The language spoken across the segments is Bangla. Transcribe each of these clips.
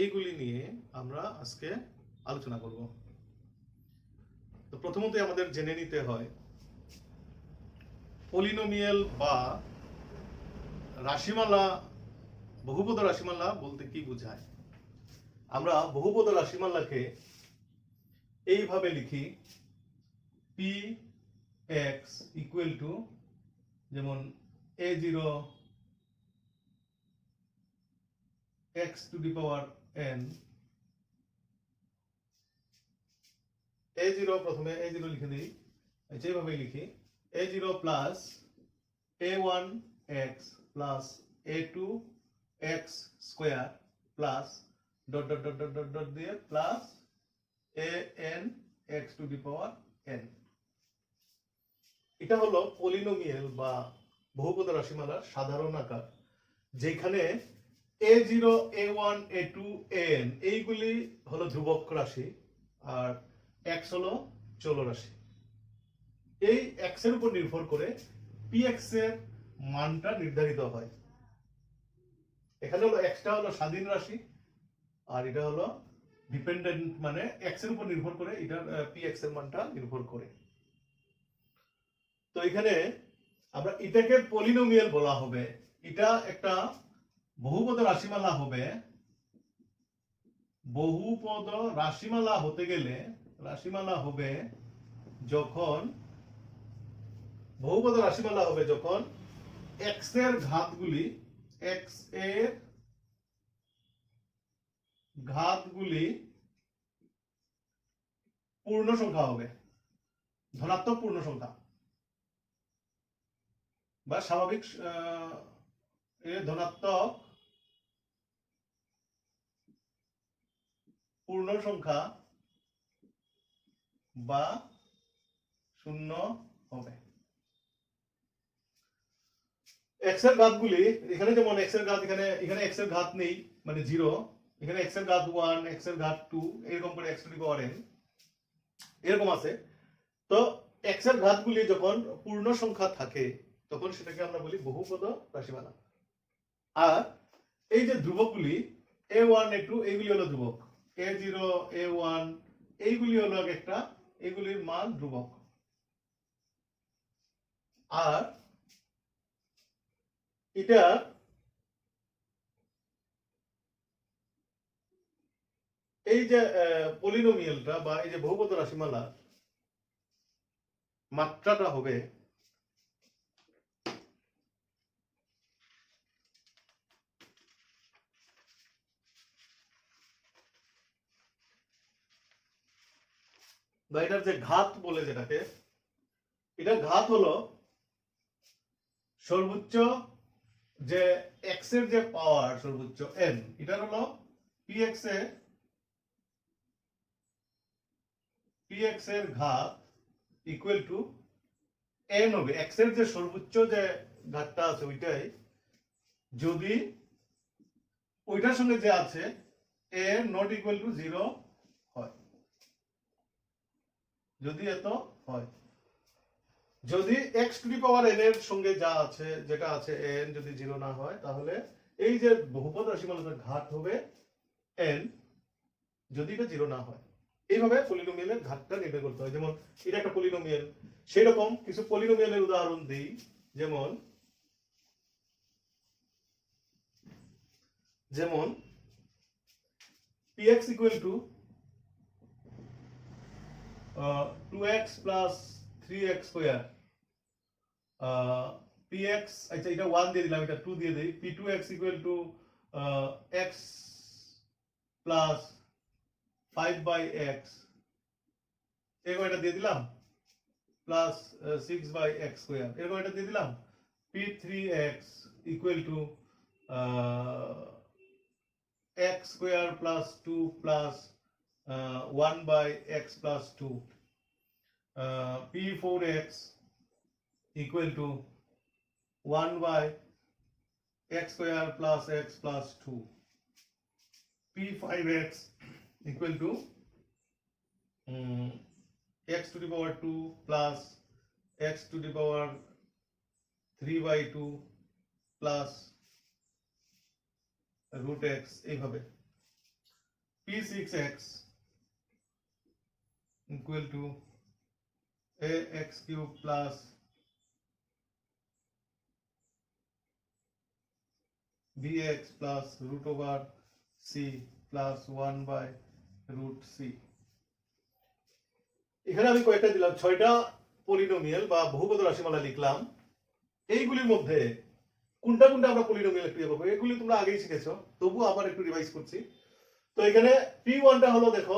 এইগুলি নিয়ে আমরা আজকে আলোচনা করব। তো প্রথমত আমাদের জেনে নিতে হয় পলিনোমিয়াল বা রাশিমালা, বহুপদ রাশিমালা বলতে কি বোঝায়। আমরা বহুপদ রাশিমালাকে এইভাবে লিখি, পি এক্স ইকুয়াল টু, যেমন a0 x to the power n, a0 প্রথমে a0 লিখে দিই, যেভাবে লিখি a0 plus a1 x plus a2 x square plus dot dot dot dot dot dot দিয়ে plus an x to the power n। এটা হলো পলিনোমিয়াল বা বহুপদ রাশিমালার সাধারণ আকার, যেখানে a0 a1 a2 an এইগুলি হলো ধ্রুবক রাশি আর x হলো চলরাশি। এই x এর উপর নির্ভর করে px এর মানটা নির্ধারিত হয়। এখানে হলো x টা হলো স্বাধীন রাশি আর এটা হলো ডিপেন্ডেন্ট, মানে x এর উপর নির্ভর করে এটার px এর মানটা নির্ভর করে। তো এখানে আমরা এটাকে পলিনোমিয়াল বলা হবে। এটা একটা বহুপদ রাশিমালা হবে। বহুপদ রাশিমালা হতে গেলে রাশিমালা হবে যখন, বহুপদ রাশিমালা হবে যখন x এর ঘাতগুলি, x এর ঘাতগুলি পূর্ণ সংখ্যা হবে, ধনাত্মক পূর্ণ সংখ্যা বা স্বাভাবিক ধনাত্মক পূর্ণ সংখ্যা বা শূন্য হবে। x এর ঘাতগুলি এখানে, যেমন x এর ঘাত এখানে x এর ঘাত নেই মানে 0, এখানে x এর ঘাত 1, x এর ঘাত 2, এরকম করে x to the power n এরকম আছে। তো x এর ঘাতগুলি যখন পূর্ণ সংখ্যা থাকে তখন সেটাকে আমরা বলি বহুপদ রাশিমালা। আর এই যে ধ্রুবকগুলি a1 a2 এইগুলি হলো ধ্রুবক, a0 a1 এইগুলি হলো একটা, এগুলির মান ধ্রুবক। আর এটা এই যে পলিনোমিয়ালটা বা এই যে বহুপদ রাশিমালা মাত্রাটা হবে বা এটার যে ঘাত বলে যেটাকে, এটা ঘাত হলো সর্বোচ্চ যে x এর যে পাওয়ার সর্বোচ্চ n, এটা হলো px এর ঘাত ইকুয়াল টু n হবে। x এর যে সর্বোচ্চ যে ঘাতটা আছে ওইটাই, যদি ওইটার সঙ্গে যে আছে a নট ইকুয়াল টু 0 হয়, যদি এত হয়। যদি x to the power n এর সঙ্গে যা আছে, যেটা আছে n যদি 0 না হয়, তাহলে এই যে বহুপদ রাশিমালার ঘাত হবে n, যদি এটা 0 না হয়। এইভাবে পলিনোমিয়ালের ঘাতটা নির্ণয় করতে হয়। যেমন এটা একটা পলিনোমিয়াল, সেই রকম কিছু পলিনোমিয়ালের উদাহরণ দিই। যেমন px equal to 2x plus 3x square, px, আচ্ছা এটা 1 দিয়ে দিলাম, এটা 2 দিয়ে দেই, p2x equal to x plus 5/x, এরকম এটা দিয়ে দিলাম, প্লাস 6/x স্কয়ার, এরকম এটা দিয়ে দিলাম, p3x equal to x square plus 2 plus 1/x plus 2, p4x equal to 1/x square plus x plus 2, p5x equal to x to the power 2 plus x to the power 3/2 plus root x, এইভাবে। p6x equal to ax cube plus bx plus root over c plus 1 by root c। এখানে আমি কয়েকটা দিলাম, 6টা পলিনোমিয়াল বা বহুপদ রাশিমালা লিখলাম। এইগুলির মধ্যে কোনটা কোনটা আমরা পলিনোমিয়াল ক্রিয়া করব এগুলি তোমরা আগেই শিখেছো, তবু আবার একটু রিভাইজ করছি। তো এখানে p1টা হলো, দেখো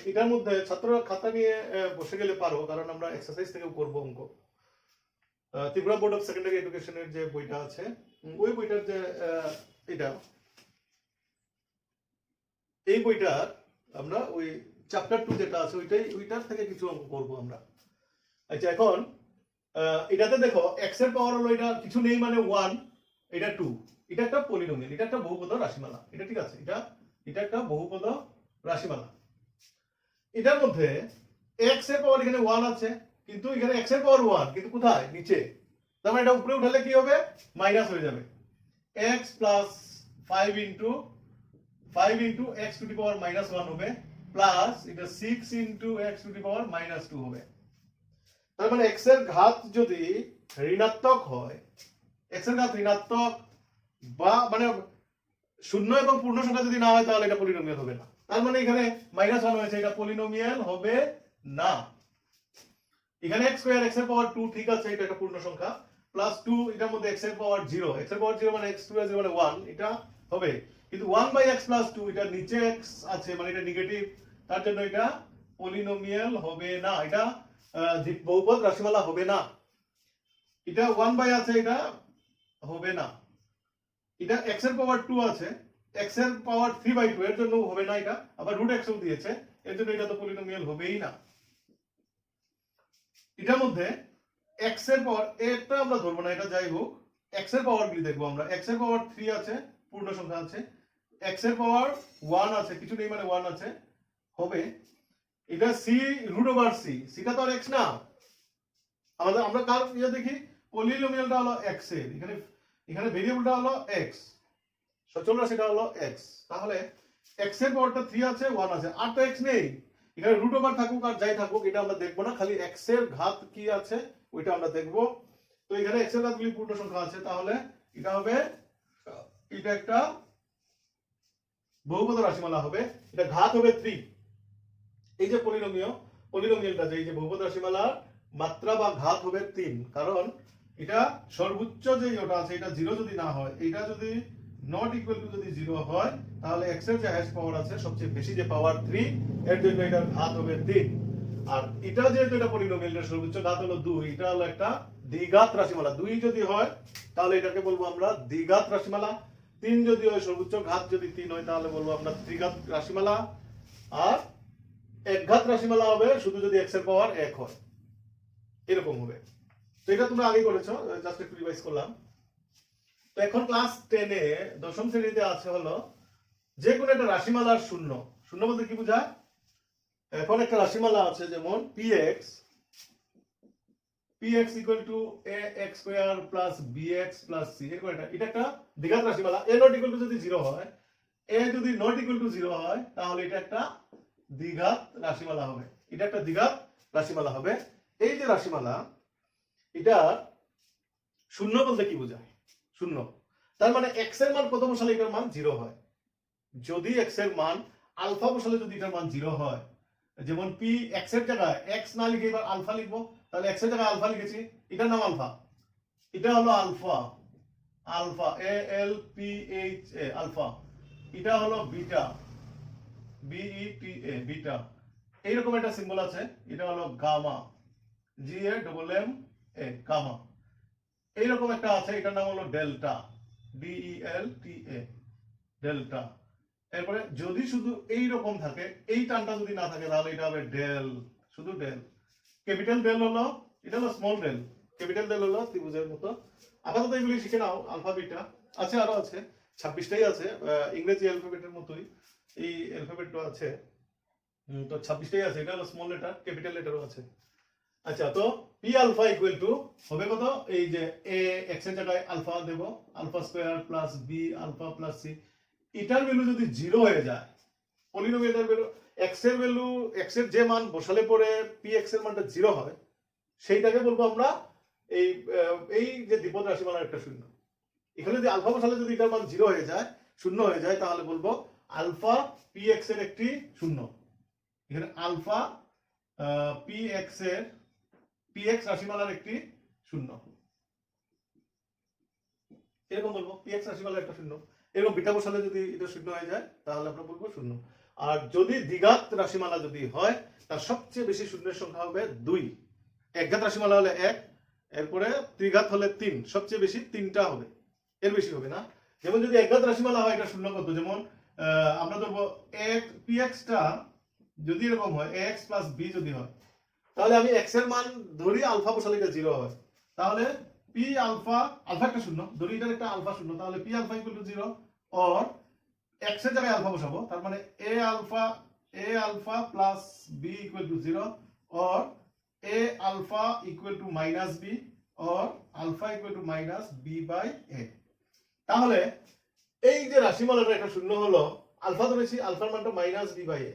এটার মধ্যে ছাত্ররা খাতা নিয়ে বসে গেলে পারো, কারণ আমরা এক্সারসাইজ থেকেও করব অঙ্ক। ত্রিপুরা বোর্ড অফ সেকেন্ডারি এডুকেশনের যে বইটা আছে, ওই বইটার যে এটা, এই বইটার আমরা ওই চ্যাপ্টার 2 যেটা আছে ওইটার থেকে কিছু অঙ্ক করব আমরা। আচ্ছা, এখন এটাতে দেখো x এর পাওয়ার হলো, এটা কিছু নেই মানে 1, এটা 2, এটা একটা পলিনোমিয়াল, এটা একটা বহুপদ রাশিমালা, এটা ঠিক আছে, এটা একটা বহুপদ রাশিমালা। এটার মধ্যে x এর পাওয়ার এখানে 1 আছে, কিন্তু এখানে x এর পাওয়ার 1, কিন্তু কোথায়? নিচে। তার মানে এটা উপরে উঠালে কি হবে? মাইনাস হয়ে যাবে। x plus 5 into x to the power minus 1 হবে, প্লাস এটা 6 into x to the power minus 2 হবে। তার মানে x এর ঘাত যদি ঋণাত্মক হয়, x এর ঘাত ঋণাত্মক বা মানে শূন্য এবং পূর্ণ সংখ্যা যদি না হয়, তাহলে এটা পলিনোমিয়াল হবে না। তার মানে এখানে মাইনাস 1 হয়েছে, এটা পলিনোমিয়াল হবে না। এখানে x স্কয়ার x এর পাওয়ার 2 ঠিক আছে, এটা একটা পূর্ণ সংখ্যা, প্লাস 2 এটার মধ্যে x এর পাওয়ার 0, x এর পাওয়ার 0 মানে x স্কয়ার 0 মানে 1, এটা হবে। কিন্তু 1 বাই x প্লাস 2, এটা নিচে x আছে মানে এটা নেগেটিভ, তার জন্য এটা পলিনোমিয়াল হবে না, এটা বহুপদ রাশিমালা হবে না। এটা 1 বাই আছে, এটা হবে না। এটা x এর পাওয়ার 2 আছে, x এর পাওয়ার 3 বাই 2 এর জন্য হবে না, এটা আবার রুট x ও দিয়েছে, এর জন্য এটা তো পলিনোমিয়াল হবেই না। এটার মধ্যে x এর পাওয়ার, এটা আমরা ধরবো না, এটা যাই হোক, x এর পাওয়ার গুলি দেখবো আমরা। x এর পাওয়ার 3 আছে, পূর্ণ সংখ্যা আছে, x এর পাওয়ার 1 আছে, কিছু নেই মানে 1 আছে, হবে। এটা c রুট ওভার c, সিটা তো আর x না। আমরা কার ইয়ে দেখি, পলিনোমিয়ালটা হলো x এর, এখানে ভেরিয়েবলটা হলো x, সচল রাশিটা হলো x। তাহলে x এর পাওয়ারটা 3 আছে, 1 আছে, আর তো x নেই। এখানে রুট ওভার থাকুক আর যাই থাকুক, এটা আমরা দেখবো না, খালি x এর ঘাত কি আছে ওইটা আমরা দেখবো। তো এখানে x এর ঘাতগুলি পূর্ণ সংখ্যা আছে, তাহলে এটা হবে, এটা একটা বহুপদ রাশিমালা হবে, এটা ঘাত হবে 3। এই যে পলিনোমিয়ালটা, যে এই যে বহুপদ রাশিমালার মাত্রা বা ঘাত হবে 3, কারণ এটা সর্বোচ্চ যে ওটা আছে, এটা 0 যদি না হয়, এটা যদি নট ইকুয়াল টু যদি 0 হয়, তাহলে x এর যে হ্যাশ পাওয়ার আছে সবচেয়ে বেশি যে পাওয়ার 3, এর জন্য এটার ঘাত হবে 3। আর এটা যেহেতু এটা পলিনোমিয়ালের সর্বোচ্চ ঘাত হলো 2, এটা হলো একটা দ্বিঘাত রাশিমালা। 2 যদি হয় তাহলে এটাকে বলবো আমরা দ্বিঘাত রাশিমালা, 3 যদি হয়, সর্বোচ্চ ঘাত যদি 3 হয়, তাহলে বলবো আমরা ত্রিঘাত রাশিমালা। আর একঘাত রাশিমালা হবে শুধু যদি x এর পাওয়ার 1 হয়, এরকম হবে। তো এটা তোমরা আগে করেছো, জাস্ট একটু রিভাইজ করলাম। তো এখন ক্লাস 10 এ দশম শ্রেণীতে আছে হলো যে কোনো একটা রাশিমালার শূন্য। শূন্য বলতে কি বোঝায়? এখন একটা রাশিমালা আছে, যেমন px equal to ax square plus bx plus c, এরকম এটা একটা দ্বিঘাত রাশিমালা। a নট ইকুয়াল টু যদি 0 হয়, a যদি নট ইকুয়াল টু 0 হয়, তাহলে এটা একটা দ্বিঘাত রাশিমালা হবে, এটা একটা দ্বিঘাত রাশিমালা হবে। এই যে রাশিমালা, এটা শূন্য বলতে কি বোঝায়? শূন্য, তার মানে x এর মান কত বসালে এটার মান 0 হয়। যদি x এর মান আলফা বসালে যদি এটার মান 0 হয়, যেমন p x এর জায়গায় x না লিখে এবার আলফা লিখবো, তাহলে x এর জায়গায় আলফা লিখেছি, এটার নাম আলফা, এটা হলো alpha, alpha a l p h a, alpha. এটা হলো beta, b e t a, beta. এইরকম একটা সিম্বল আছে, এটা হলো gamma, g a double m a, gamma. এইরকম একটা আছে, এটার নাম হলো delta, d e l t a, delta. এরপরে যদি শুধু এই রকম থাকে, এই টানটা যদি না থাকে, তাহলে এটা হবে ডেল, শুধু ডেল। ক্যাপিটাল ডেল হলো, এটা হলো স্মল ডেল, ক্যাপিটাল ডেল হলো ত্রিভুজের মতো। আপাতত এগুলি শিখে নাও, আলফা বিটা আছে, আরো আছে 26টাই আছে, ইংরেজি অ্যালফাবেটের মতোই এই অ্যালফাবেটটা আছে। তো 26টাই আছে, এটা হলো স্মল লেটার, ক্যাপিটাল লেটারও আছে। আচ্ছা, তো পি আলফা ইকুয়াল টু হবে কত? এই যে a x এর জায়গায় আলফা দেব, alpha square plus b alpha plus c। এটার ভ্যালু যদি 0 হয়ে যায়, পলিনোমিয়ালের ভ্যালু এক্স এর ভ্যালু এক্স এর যে মান বসালে পরে পি এক্স এর মানটা 0 হয়, সেইটাকে বলবো আমরা এই এই যে দ্বিপদ রাশিমালার একটা শূন্য। এখানে যদি আলফা বসালে যদি এটার মান 0 হয়ে যায়, শূন্য হয়ে যায়, তাহলে বলবো আলফা পি এক্স এর একটি শূন্য। এখানে আলফা পি এক্স এর পি এক্স রাশিমালার একটি শূন্য, এরকম বলবো পি এক্স রাশিমালার একটা শূন্য। এরকম বিটা বসালে যদি এটা শূন্য হয়ে যায় তাহলে আমরা বলবো শূন্য। আর যদি দ্বিঘাত রাশিমালা যদি হয়, তার সবচেয়ে বেশি শূন্যের সংখ্যা হবে 2। একঘাত রাশিমালা হলে 1, এরপরে ত্রিঘাত হলে 3, সবচেয়ে বেশি 3টা হবে, এর বেশি হবে না। যেমন যদি একঘাত রাশিমালা হয় এটা শূন্য কত, যেমন আমরা ধরবো পি এক্সটা যদি এরকম হয় ax প্লাস b যদি হয়, তাহলে আমি x এর মান ধরি আলফা বসালে এটা 0 হয়, তাহলে পি আলফা আলফা একটা শূন্য ধরি, এটার একটা আলফা শূন্য, তাহলে P alpha equal to 0 or x এর জায়গায় আলফা বসাবো, তার মানে a alpha plus b equal to 0 or a alpha equal to minus b or alpha equal to minus b by a। তাহলে এই যে রাশিমালাটা একটা শূন্য হলো, আলফা ধরেছি, আলফার মানটা মাইনাস b বাই a,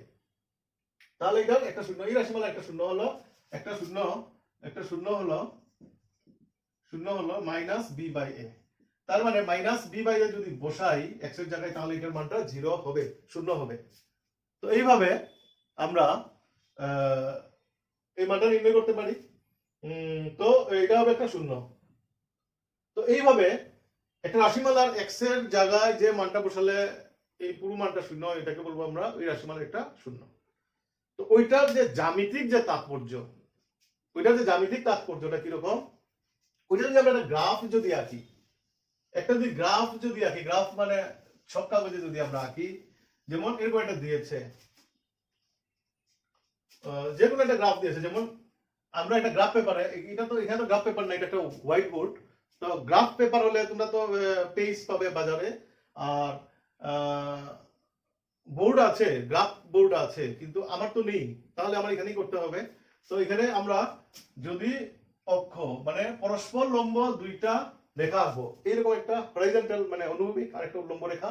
তাহলে এটা একটা শূন্য। এই রাশিমালা একটা শূন্য হলো, একটা শূন্য হলো মাইনাস b বাই a। তার মানে মাইনাস b বাই a যদি বসাই x এর জায়গায়, তাহলে এটার মানটা 0 হবে, শূন্য হবে। তো এইভাবে আমরা এই মানটা নির্ণয় করতে পারি। তো এটা হবে একটা শূন্য। তো এইভাবে একটা রাশিমালার x এর জায়গায় যে মানটা বসালে এই পুরো মানটা শূন্য, এটাকে বলবো আমরা ওই রাশিমালার একটা শূন্য। তো ওইটার যে জ্যামিতিক যে তাৎপর্য, ওইটা কিরকম, ওইটা যদি আমরা একটা গ্রাফ যদি আঁকি, গ্রাফ মানে সব কাগজে যদি আমরা আঁকি, যেমন এরকম একটা দিয়েছে, যে কোনো একটা গ্রাফ দিয়েছে, যেমন আমরা একটা গ্রাফ পেপারে, এটা তো এখানে তো গ্রাফ পেপার না, এটা একটা হোয়াইট বোর্ড। তো গ্রাফ পেপার হলে তোমরা তো পেজ পাবে বাজারে, আর বোর্ড আছে, গ্রাফ বোর্ড আছে, কিন্তু আমার তো নেই, তাহলে আমার এখানেই করতে হবে। তো এখানে আমরা যদি অক্ষ মানে পরস্পর লম্ব দুইটা রেখা আঁকবো, এরকম একটা হরাইজন্টাল মানে অনুভূমিক আর একটা উল্লম্ব রেখা।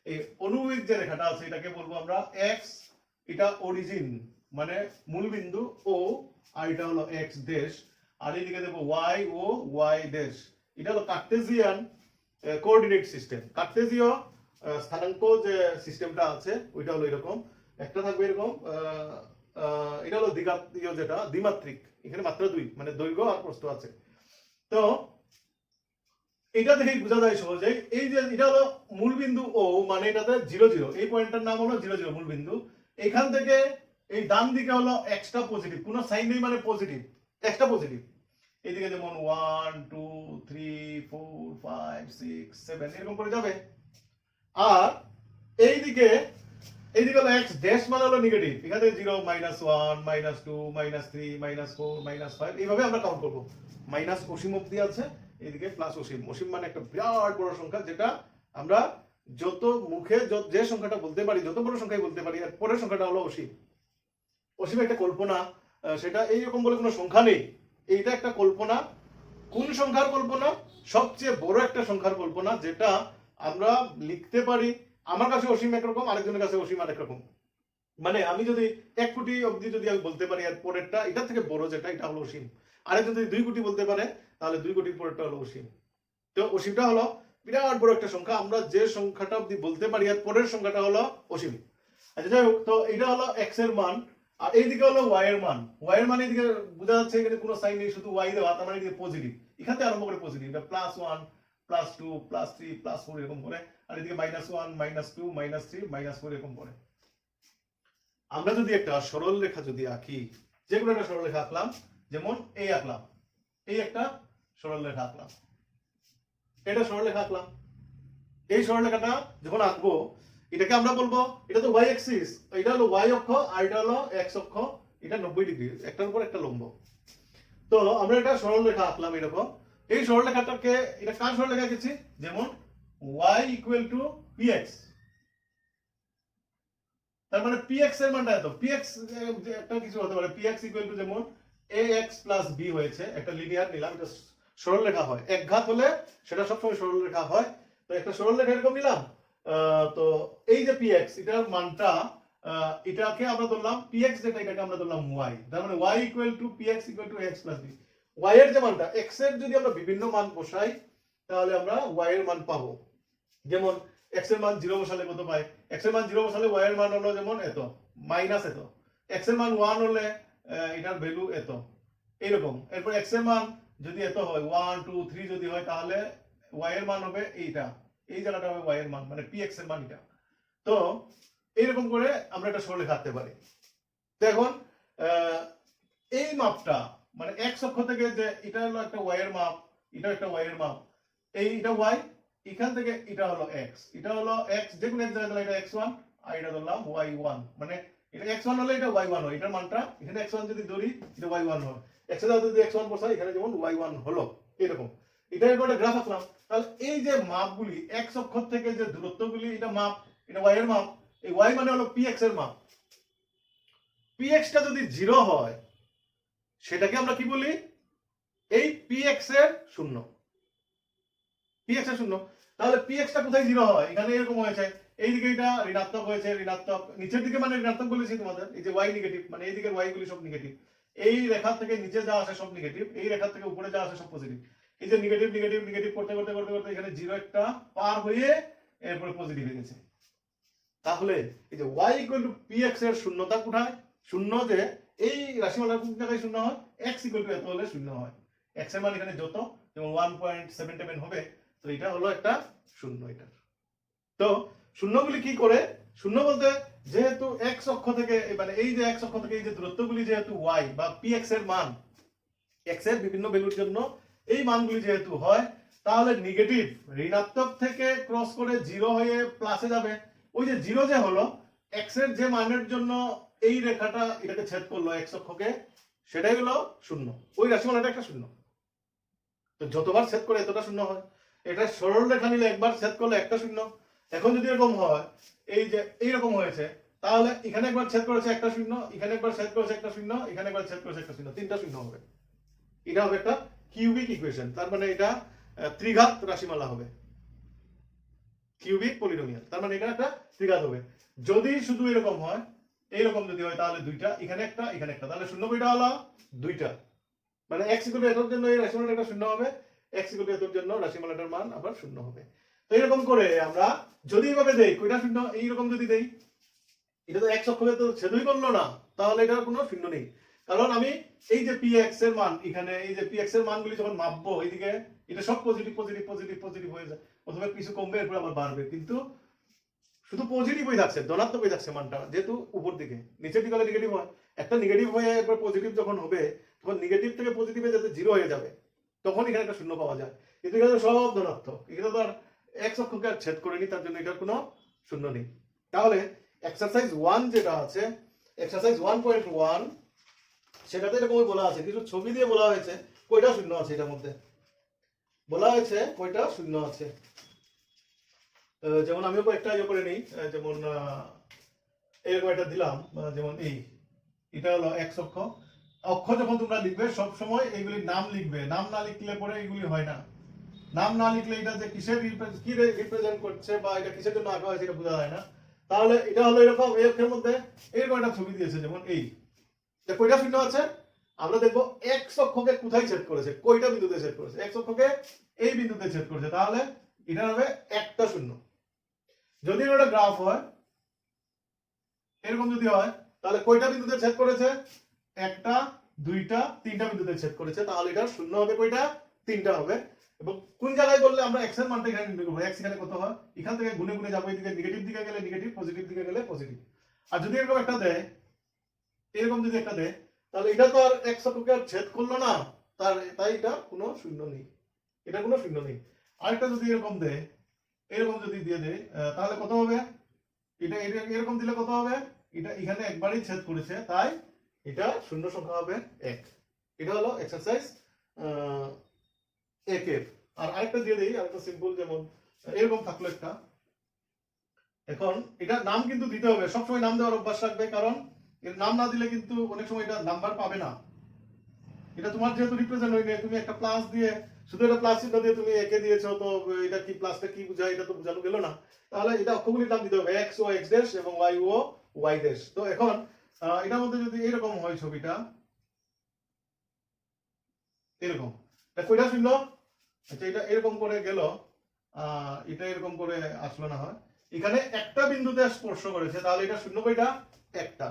এই অনুভূমিক যে রেখাটা আছে এটাকে বলবো আমরা x, এটা অরিজিন মানে মূল বিন্দু ও, আর এটা হলো x দেশ, আর এদিকে দেবো y ও y দেশ। এটা হলো কার্টেসিয়ান কোঅর্ডিনেট সিস্টেম। কার্টেসীয় স্থানাঙ্ক যে সিস্টেমটা আছে ওইটা হলো এরকম, একটা থাকবে এরকম, এটা হলো দ্বিঘাতীয় যেটা দ্বিমাত্রিক, এখানে মাত্রা 2 মানে দৈর্ঘ্য আর প্রস্থ আছে। তো এটা দেখেই বোঝা যায় সহজে, এই যে এটা হলো মূল বিন্দু ও, মানে এটাতে 0 0, এই পয়েন্টটার নাম হলো 0 0 মূল বিন্দু। এখান থেকে এই ডান দিকে হলো এক্সটা পজিটিভ, কোনো সাইন নেই মানে পজিটিভ, এক্সটা পজিটিভ। এইদিকে যেমন 1 2 3 4 5 6 7 এরকম করে যাবে। আর এইদিকে হলো x ড্যাশ মানে হলো নেগেটিভ, এখানে 0 -1 -2 -3 -4 -5 এইভাবে আমরা কাউন্ট করব। মাইনাস অসীম অবধি আছে, এইদিকে প্লাস অসীম। অসীম মানে একটা বিরাট বড় সংখ্যা, যেটা আমরা যত মুখে যে সংখ্যাটা বলতে পারি, যত বড় সংখ্যাই বলতে পারি, আর পরের সংখ্যাটা হলো অসীম। অসীম একটা কল্পনা, সেটা এইরকম বলে কোনো সংখ্যা নেই, এইটা একটা কল্পনা। কোন সংখ্যার কল্পনা? সবচেয়ে বড় একটা সংখ্যার কল্পনা, যেটা আমরা লিখতে পারি। আমার কাছে অসীম একরকম, আরেকজনের কাছে অসীম আরেক রকম। মানে আমি যদি 1 কোটি অবধি যদি আমি বলতে পারি, আর পরেরটা এটা থেকে বড় যেটা, এটা হলো অসীম। আরেকজন যদি 2 কোটি বলতে পারে, তাহলে 2 কোটির পরেরটা হলো অসীম। তো অসীমটা হলো বিরাট বড় একটা সংখ্যা, আমরা যে সংখ্যাটা অবধি বলতে পারি আর পরের সংখ্যাটা হলো অসীম। আচ্ছা যাই হোক, তো এটা হলো x এর মান, আর এইদিকে হলো y এর মান। y এর মান এইদিকে বোঝা যাচ্ছে, এখানে কোনো সাইন নেই, শুধু y দেওয়া, তার মানে এদিকে পজিটিভ। এখান থেকে আরম্ভ করে পজিটিভ, এটা +1 +2 +3 +4 এরকম করে, আর এদিকে -1 -2 -3 -4 এরকম করে। আমরা যদি একটা সরল রেখা যদি আঁকি, যে কোনো একটা সরল রেখা আঁকলাম, যেমন এই আঁকলাম, এই একটা সরল রেখা আঁকলাম, এটা সরল রেখা আঁকলাম। এই সরল রেখাটা যখন আঁকবো, এটাকে আমরা বলবো, এটা তো y অ্যাক্সিস, এটা হলো y অক্ষ, আর এটা হলো x অক্ষ, এটা 90 ডিগ্রি, একটার উপর একটা লম্ব। তো আমরা এটা সরল রেখা আঁকলাম এরকম। এই সরল রেখাটাকে, এটা কার সরল রেখা এঁকেছি, যেমন y = px, তার মানে px এর মানটা এত। px একটা কিছু হতে পারে, px = যেমন ax + b হয়েছে, একটা লিনিয়ার নিলাম, এটা সরল রেখা হয়। একঘাত হলে সেটা সবসময় সরল রেখা হয়। তো একটা সরল রেখা এরকম নিলাম, তো এই যে px, এটার মানটা এটাকে আমরা ধরলাম px, যেটা এটাকে আমরা ধরলাম y। তার মানে y equal to px equal to x plus b। y এর যে মানটা, x এর যদি আমরা বিভিন্ন মান বসাই তাহলে আমরা y এর মান পাবো। যেমন x এর মান 0 বসালে কত পাই? x এর মান 0 বসালে y এর মান হলো যেমন এত, মাইনাস এত। x এর মান 1 হলে এটার ভ্যালু এত, এইরকম। এরপর x এর মান যদি এত হয়, 1 2 3 যদি হয়, তাহলে y এর মান হবে এইটা, এই জায়গাটা হবে y এর মান, মানে px এর মান এটা। তো এইরকম করে আমরা এটা সরলরেখা আঁকতে পারি। তো এখন এই মাপটা মানে x অক্ষ থেকে, যে এটা হলো একটা y এর মাপ, এটা একটা y এর মাপ, এটা y, এখান থেকে এটা হলো x, এটা হলো x, যে কোনো এক জায়গায় এটা x1 আর এটা ধরলাম y1, মানে এটা x1 হলে এটা y1 হয়, এটার মানটা এখানে x1 যদি ধরি এটা y1 হয়, x এর জায়গায় যদি x1 বসাই এখানে যেমন y1 হলো, এরকম। এটা একটা গ্রাফ আঁকলাম। তাহলে এই যে মাপগুলি, x অক্ষ থেকে যে দূরত্বগুলি, এটা মাপ, এটা y এর মাপ, এই y মানে হলো px এর মাপ। px টা যদি 0 হয় সেটাকে আমরা কি বলি? এই px এর শূন্য, px এর শূন্য। তাহলে px টা কোথায় 0 হয়? এখানে এরকম হয়েছে, এইদিকে এটা ঋণাত্মক হয়েছে, ঋণাত্মক, নিচের দিকে মানে ঋণাত্মক বলেছি তোমাদের, এই যে y নেগেটিভ, মানে এই দিকের y গুলি সব নেগেটিভ, এই রেখা থেকে নিচে যা আসে সব নেগেটিভ, এই রেখা থেকে উপরে যা আসে সব পজিটিভ। এই যে নেগেটিভ নেগেটিভ নেগেটিভ করতে করতে করতে করতে এখানে 0 একটা পার হয়ে এরপরে পজিটিভ হয়ে গেছে। তাহলে এই যে y ইকুয়াল টু px এর শূন্যতা কোথায়? শূন্য যে এই রাশিমালার কোন জায়গায় শূন্য হয়? x ইকুয়াল টু এত হলে শূন্য হয়। x এর মান এখানে যত, যেমন 1.77 হবে, তো এটা হলো একটা শূন্য এটা। তো শূন্যগুলি কি করে? শূন্য বলতে যেহেতু x অক্ষ থেকে, মানে এই যে x অক্ষ থেকে এই যে দূরত্বগুলি যেহেতু y বা px এর মান, x এর বিভিন্ন ভ্যালুর জন্য এই মানগুলি যেহেতু হয়, তাহলে নেগেটিভ ঋণাত্মক থেকে ক্রস করে 0 হয়ে প্লাসে যাবে। ওই যে 0 যে হলো x এর যে মানের জন্য এই রেখাটা এটাকে ছেদ করলো x অক্ষকে, সেটাই হলো শূন্য, ওই রাশিমালাটা একটা শূন্য। তো যতবার ছেদ করে এতটা শূন্য হয়। এটা সরল রেখা নিলে একবার ছেদ করলে একটা শূন্য। এখন যদি এরকম হয়, এই যে এইরকম হয়েছে, তাহলে এখানে একবার ছেদ করেছে একটা শূন্য, এখানে একবার ছেদ করেছে একটা শূন্য, এখানে একবার ছেদ করেছে একটা শূন্য, তিনটা শূন্য হবে। এটা হবে একটা কিউবিক ইকুয়েশন, তার মানে এটা ত্রিঘাত রাশিমালা হবে, কিউবিক পলিনোমিয়াল, তার মানে এটা একটা ত্রিঘাত হবে। যদি শুধু এরকম হয়, এইরকম যদি হয়, তাহলে দুইটা, এখানে একটা এখানে একটা, তাহলে শূন্য কয়টা হলো? দুইটা। মানে x ইকুয়াল টু এতর জন্য এই রাশিমালাটা শূন্য হবে, x ইকুয়াল টু এতর জন্য রাশিমালাটার মান আবার শূন্য হবে। তো এরকম করে আমরা যদি এইভাবে দেই, কয়টা শূন্য? এইরকম যদি দেই, এটা তো x অক্ষকে তো ছেদই করলো না, তাহলে এটার কোনো শূন্য নেই। কারণ আমি এই যে px এর মান, এখানে এই যে px এর মানগুলি যখন মাপবো, এইদিকে এটা সব পজিটিভ পজিটিভ পজিটিভ পজিটিভ হয়ে যায়, প্রথমে কিছু কমবে এরপর আবার বাড়বে, কিন্তু শুধু পজিটিভ হয়ে যাচ্ছে, ধনাত্মক হয়ে যাচ্ছে মানটা, যেহেতু উপর দিকে। নিচের দিকে নেগেটিভ হয়, একটা নেগেটিভ হয়ে এরপর পজিটিভ যখন হবে, তখন নেগেটিভ থেকে পজিটিভে যাতে 0 হয়ে যাবে, তখন এখানে একটা শূন্য পাওয়া যায়। কিন্তু এখানে সব ধনাত্মক, এখানে তো আর x অক্ষকে আর ছেদ করেনি, তার জন্য এটার কোনো শূন্য নেই। তাহলে এক্সারসাইজ 1 যেটা আছে, এক্সারসাইজ 1.1, সেটাতে এরকমই বলা আছে, কিছু ছবি দিয়ে বলা হয়েছে কয়টা শূন্য আছে। এটার মধ্যে বলা হয়েছে কয়টা শূন্য আছে। যেমন আমিও কয়েকটা ইয়ে করে নিই, যেমন এরকম একটা দিলাম, যেমন এটা হলো x অক্ষ। অক্ষ যখন তোমরা লিখবে সব সময় এইগুলির নাম লিখবে, নাম না লিখলে পরে এইগুলি হয় না। নাম না লিখলে এটা যে কিসের কি রিপ্রেজেন্ট করছে বা এটা কিসের জন্য আঁকা হয়েছে এটা বোঝা যায় না। তাহলে এটা হলো এরকম, এই অক্ষের মধ্যে এরকম একটা ছবি দিয়েছে, যেমন এই কয়টা শূন্য আছে। আমরা দেখবো x অক্ষকে কোথায় ছেদ করেছে, কয়টা বিন্দুতে ছেদ করেছে। x অক্ষকে এই বিন্দুতে ছেদ করেছে, তাহলে এটা হবে একটা শূন্য। যদি এটা গ্রাফ হয়, এরকম যদি হয়, তাহলে কয়টা বিন্দুতে ছেদ করেছে? একটা, দুইটা, তিনটা বিন্দুতে ছেদ করেছে, তাহলে এটা শূন্য হবে কয়টা? তিনটা হবে। এবং কোন জায়গায় বললে আমরা x এর মানটা এখানে নির্ণয় করব, x এখানে কত হয়, এখান থেকে গুণে গুণে যাবো, এদিকে নেগেটিভ দিকে গেলে নেগেটিভ, পজিটিভ দিকে গেলে পজিটিভ। আর যদি এরকম একটা দেয়, এরকম যদি একটা দেয়, তাহলে এটা তো আর x অক্ষকে আর ছেদ করলো না, তাই এটা কোনো শূন্য নেই, এটা কোনো শূন্য নেই। আরেকটা যদি এরকম দেয়, এরকম যদি দিয়ে দেয়, তাহলে কত হবে? এটা এরকম দিলে কত হবে? এটা এখানে একবারই ছেদ করেছে, তাই এটা শূন্য সংখ্যা হবে 1। এটা হলো এক্সারসাইজ 1 এর। আর আরেকটা দিয়ে দেই, আরেকটা সিম্পল, যেমন এরকম থাকলো একটা। এখন এটা নাম কিন্তু দিতে হবে, সবসময় নাম দেওয়ার অভ্যাস রাখবে, কারণ এর নাম না দিলে কিন্তু অনেক সময় এটা নাম্বার পাবে না। এটা তোমার যেহেতু রিপ্রেজেন্ট হয়নি, তুমি একটা প্লাস দিয়ে, শুধু এটা প্লাস চিহ্ন দিয়ে তুমি একে দিয়েছো, তো এটা কি প্লাসটা কি বোঝায় এটা তো বোঝানো গেল না। তাহলে এটা অক্ষগুলির নাম দিতে হবে, x ও x ড্যাশ এবং y ও ওয়াই দেশ। তো এখন এটার মধ্যে যদি এরকম হয় ছবিটা এরকম, কয়টা শূন্য? আচ্ছা এটা এরকম করে গেল, এটা এরকম করে আসলো না হয়, এখানে একটা বিন্দুতে স্পর্শ করেছে, তাহলে এটা শূন্য কয়টা? একটা।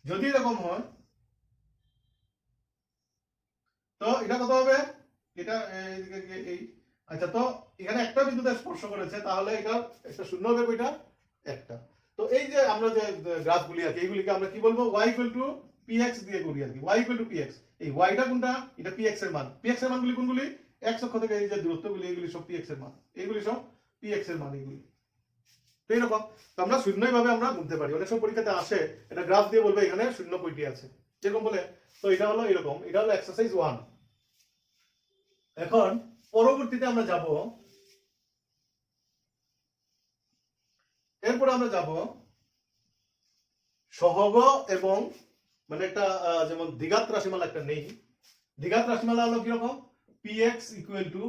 যদি এরকম হয় তো এটা কত হবে? এটা এই, আচ্ছা তো এখানে একটা বিন্দুতে স্পর্শ করেছে, তাহলে এটা একটা শূন্য হবে কয়টা? একটা। তো এই যে আমরা যে গ্রাফগুলি আছে এইগুলিকে আমরা কি বলবো? y px দিয়ে করি আর কি, y px। এই yটা কোনটা? এটা px এর মান। px এর মানগুলি কোনগুলি? x অক্ষ থেকে এই যে দূরত্বগুলি এগুলি সব px এর মান, এইগুলি সব px এর মান এগুলি। তো এইরকম তো আমরা শূন্যই ভাবে আমরা গুনতে পারি। অনেক সময় পরীক্ষাতে আসে এটা গ্রাফ দিয়ে বলবে এখানে শূন্য কয়টি আছে এরকম বলে। তো এটা হলো এরকম, এটা হলো এক্সারসাইজ 1। এখন পরবর্তীতে আমরা যাব, এরপরে আমরা যাব সহগ এবং মানে একটা যেমন দ্বিঘাত রাশিমালা একটা নেই। দ্বিঘাত রাশিমালা হলো কিরকম? px equal to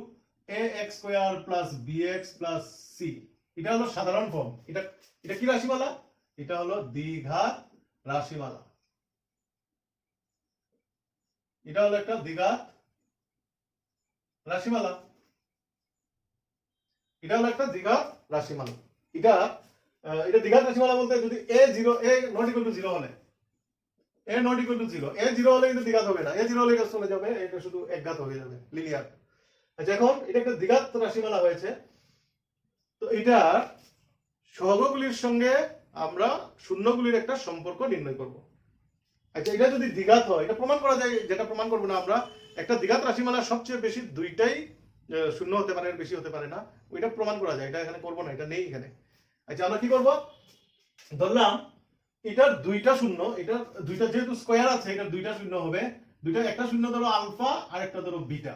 ax square plus bx plus c। এটা হলো সাধারণ ফর্ম। এটা এটা কি রাশিমালা? এটা হলো দ্বিঘাত রাশিমালা। এটা হলো একটা দ্বিঘাত রাশিমালা। এটা হলো একটা দ্বিঘাত রাশিমালা। এটা এটা দ্বিঘাত রাশিমালা বলতে যদি a 0 a not equal to 0 হলে, a not equal to 0, a 0 হলে কিন্তু দ্বিঘাত হবে না, a 0 হলে এটা চলে যাবে, এটা শুধু একঘাত হয়ে যাবে, লিনিয়ার। আচ্ছা এখন এটা একটা দ্বিঘাত রাশিমালা হয়েছে, তো এটার সহগগুলির সঙ্গে আমরা শূন্যগুলির একটা সম্পর্ক নির্ণয় করব। আচ্ছা এটা যদি দ্বিঘাত হয়, এটা প্রমাণ করা যায়, যেটা প্রমাণ করব না আমরা, একটা দ্বিঘাত রাশিমালা সবচেয়ে বেশি দুইটাই শূন্য হতে পারে, বেশি হতে পারে না, ওইটা প্রমাণ করা যায়। এটা এখানে করব না, এটা নেই এখানে। আচ্ছা আমরা কি করব? ধরলাম এটার দুইটা শূন্য, এটার দুইটা যেহেতু স্কয়ার আছে, এটার দুইটা শূন্য হবে। দুইটা, একটা শূন্য ধরো আলফা আর একটা ধরো বিটা।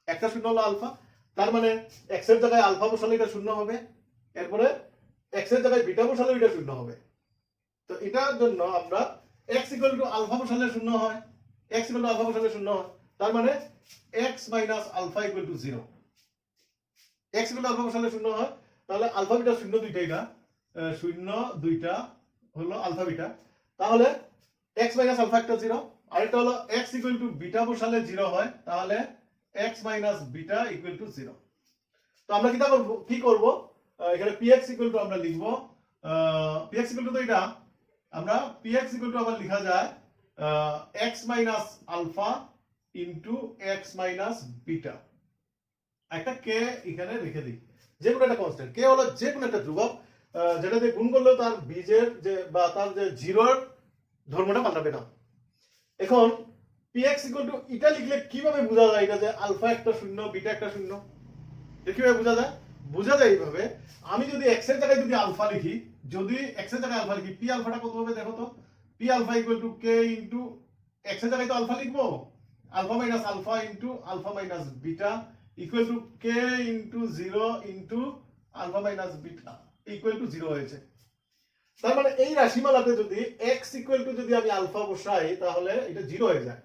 একটা শূন্য হলো আলফা, তার মানে এক্স এর জায়গায় আলফা বসালে এটা শূন্য হবে, এরপরে এক্স এর জায়গায় বিটা বসালে এটা শূন্য হবে। তো এটার জন্য আমরা x ইকুয়াল টু আলফা বসালে শূন্য হয়, x ইকুয়াল টু আলফা বসালে শূন্য হয়, তার মানে x minus alpha equal to 0। x equal to alpha বসালে শূন্য হয়, তাহলে আলফা বিটা শূন্য দুইটাই না, শূন্য দুইটা হলো আলফা বিটা, তাহলে x মাইনাস আলফা একটা 0, আরেকটা হলো x ইকুয়াল টু বিটা বসালে 0 হয়, তাহলে x minus beta equal to 0। তো আমরা কি করব? এখানে px ইকুয়াল টু আমরা লিখব, px ইকুয়াল টু তো এটা আমরা px ইকুয়াল টু আবার লেখা যায় x minus alpha into x minus beta. একটা k এখানে রেখে দিই, যে কোনো একটা কনস্ট্যান্ট। k হলো যে কোনো একটা ধ্রুবক, যেটা দিয়ে গুণ করলেও তার বীজের যে বা তার যে জিরোর ধর্মটা পাল্টাবে না। এখন px ইকুয়াল টু এটা লিখলে কিভাবে বোঝা যায় এটা যে আলফা একটা শূন্য বিটা একটা শূন্য? কিভাবে বোঝা যায়? বোঝা যায় এইভাবে, আমি যদি x এর জায়গায় যদি আলফা লিখি, যদি x এর জায়গায় আলফা লিখি, p আলফাটা কত হবে দেখো তো? p alpha equal to k into x এর জায়গায় তো আলফা লিখবো, alpha minus alpha into alpha minus beta equal to k into 0 into alpha minus beta equal to 0 হয়েছে। তার মানে এই রাশিমালাতে যদি x ইকুয়াল টু যদি আমি আলফা বসাই, তাহলে এটা 0 হয়ে যায়।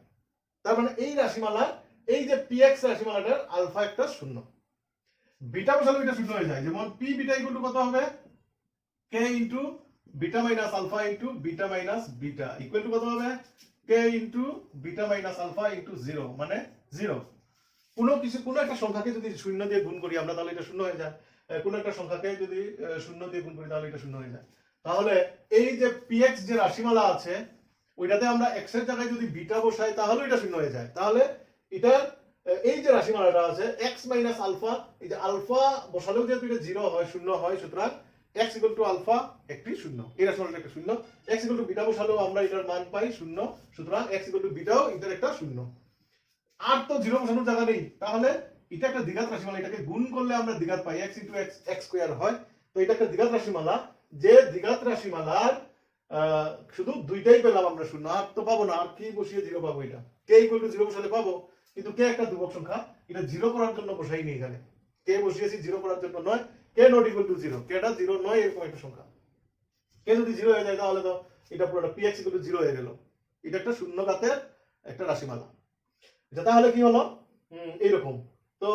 তার মানে এই রাশিমালা, এই যে px রাশিমালাটার আলফা একটা শূন্য, বিটা বসালে এটা শূন্য হয়ে যায়। যেমন p বিটা ইকুয়াল টু কত হবে? k into beta minus alpha into beta minus beta equal to কত হবে? k into beta minus alpha into 0, মানে 0। কোনো একটা সংখ্যাকে যদি শূন্য দিয়ে গুণ করি আমরা, তাহলে এটা শূন্য হয়ে যায়। কোনো একটা সংখ্যাকে যদি শূন্য দিয়ে গুণ করি, তাহলে এটা শূন্য হয়ে যায়। তাহলে এই যে px যে রাশিমালা আছে, ওইটাতে আমরা x এর জায়গায় যদি বিটা বসাই, তাহলে এটা শূন্য হয়ে যায়। তাহলে এটার এই যে রাশিমালাটা আছে x মাইনাস আলফা, এই যে আলফা বসালেও যেহেতু এটা 0 হয়, শূন্য হয়, সুতরাং x ইকুয়াল টু আলফা একটি শূন্য, এই রাশিমালাটা একটা শূন্য। x ইকুয়াল টু বিটা বসালেও আমরা এটার মান পাই শূন্য, সুতরাং x ইকুয়াল টু বিটাও এটার একটা শূন্য। আর তো 0 বসানোর জায়গা নেই, তাহলে এটা একটা দ্বিঘাত রাশিমালা, এটাকে গুণ করলে আমরা দ্বিঘাত পাই, x ইনটু x স্কয়ার হয়। তো এটা একটা দ্বিঘাত রাশিমালা, যে দ্বিঘাত রাশিমালার শুধু দুইটাই পেলাম আমরা শূন্য, আর তো পাবো না, আর কি বসিয়ে 0 পাবো? এটা k ইকুয়াল টু 0 বসালে পাবো, কিন্তু k একটা ধ্রুবক সংখ্যা, এটা 0 করার জন্য বসাইনি এখানে, k বসিয়েছি 0 করার জন্য নয়, k not equal to 0, k টা 0 নয় এরকম একটা সংখ্যা। k যদি 0 হয়ে যায়, তাহলে তো এটা পুরোটা px ইকুয়াল টু 0 হয়ে গেল। এটা একটা শূন্য ঘাতের একটা রাশিমালা। এটা তাহলে কি হলো? এইরকম। তো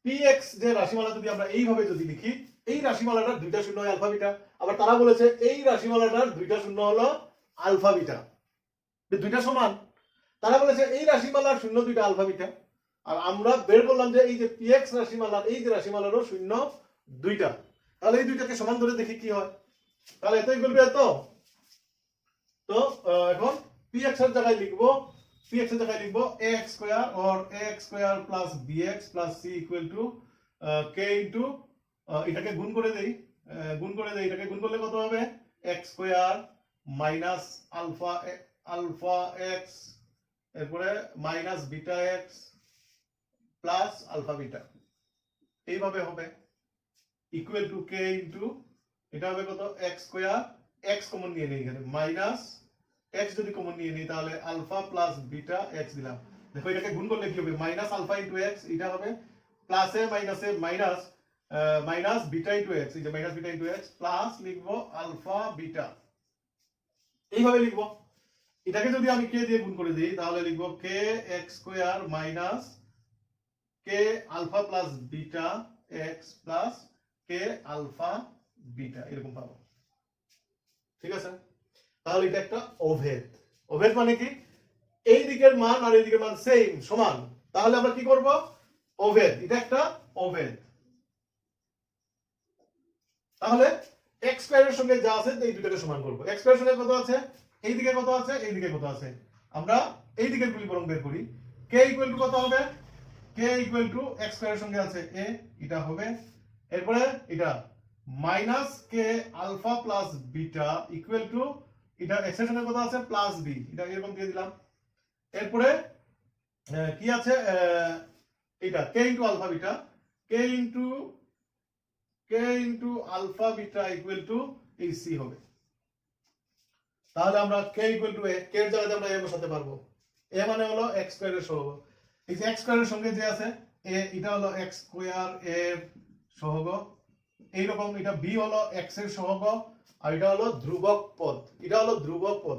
px যে রাশিমালা যদি আমরা এইভাবে যদি লিখি, এই রাশিমালাটার দুইটা শূন্য হয় আলফা বিটা, আবার তারা বলেছে এই রাশিমালাটার দুইটা শূন্য হলো আলফা বিটা, দুইটা সমান। তারা বলেছে এই রাশিমালার শূন্য দুইটা আলফা বিটা, আর আমরা বের করলাম যে এই যে px রাশিমালার এই যে রাশিমালারও শূন্য দুইটা, তাহলে এই দুইটাকে সমান ধরে দেখি কি হয়। তাহলে এত ইকুয়াল টু এত, তো এখন px এর জায়গায় লিখবো ax square or ax square plus bx plus c equal to k into এটাকে গুণ করে দেই, এটাকে গুণ করলে কত হবে x square minus alpha x এরপরে minus beta x plus alpha beta, এইভাবে হবে ইকুয়াল টু k ইনটু এটা হবে কত x স্কয়ার, x কমন নিয়ে নেই এখানে মাইনাস x যদি কমন নিয়ে নিই তাহলে আলফা প্লাস বিটা x দিলাম। দেখো এটাকে গুণ করলে কি হবে মাইনাস আলফা ইনটু x, এটা হবে প্লাসে মাইনাসে minus minus beta into x, এই যে minus beta into x plus লিখবো আলফা বিটা, এইভাবে লিখবো। এটাকে যদি আমি k দিয়ে গুণ করে দিই তাহলে লিখবো k x square minus k alpha plus beta x plus k alpha beta, এরকম পাবো। ঠিক আছে, তাহলে এটা একটা অভেদ। অভেদ মানে কি এই দিকের মান আর এই দিকের মান সেম সমান, তাহলে আমরা কি করব অভেদ, এটা একটা অভেদ। তাহলে x স্কয়ারের সঙ্গে যা আছে এই দুটোকে সমান করব। x স্কয়ারের সঙ্গে কত আছে, এই দিকে কত আছে, এই দিকে কত আছে, আমরা এই দিকের গুলি বরং বের করি। k ইকুয়াল টু কত হবে, k ইকুয়াল টু x স্কয়ারের সঙ্গে আছে a, এটা হবে, এরপরে এটা minus k alpha plus beta equal to এটা x এর সঙ্গে কত আছে প্লাস b, এটা এরকম দিয়ে দিলাম। এরপরে কি আছে এটা k into alpha beta, k into alpha beta equal to এই c হবে। তাহলে আমরা k equal to a, k এর জায়গায় আমরা a বসাতে পারবো। a মানে হলো x স্কয়ারের সহগ, এই যে x স্কয়ারের সঙ্গে যে আছে a, এটা হলো x স্কয়ার এর সহগ, এইরকম এটা b হলো x এর সহগ, আর এটা হলো ধ্রুবক পদ, এটা হলো ধ্রুবক পদ,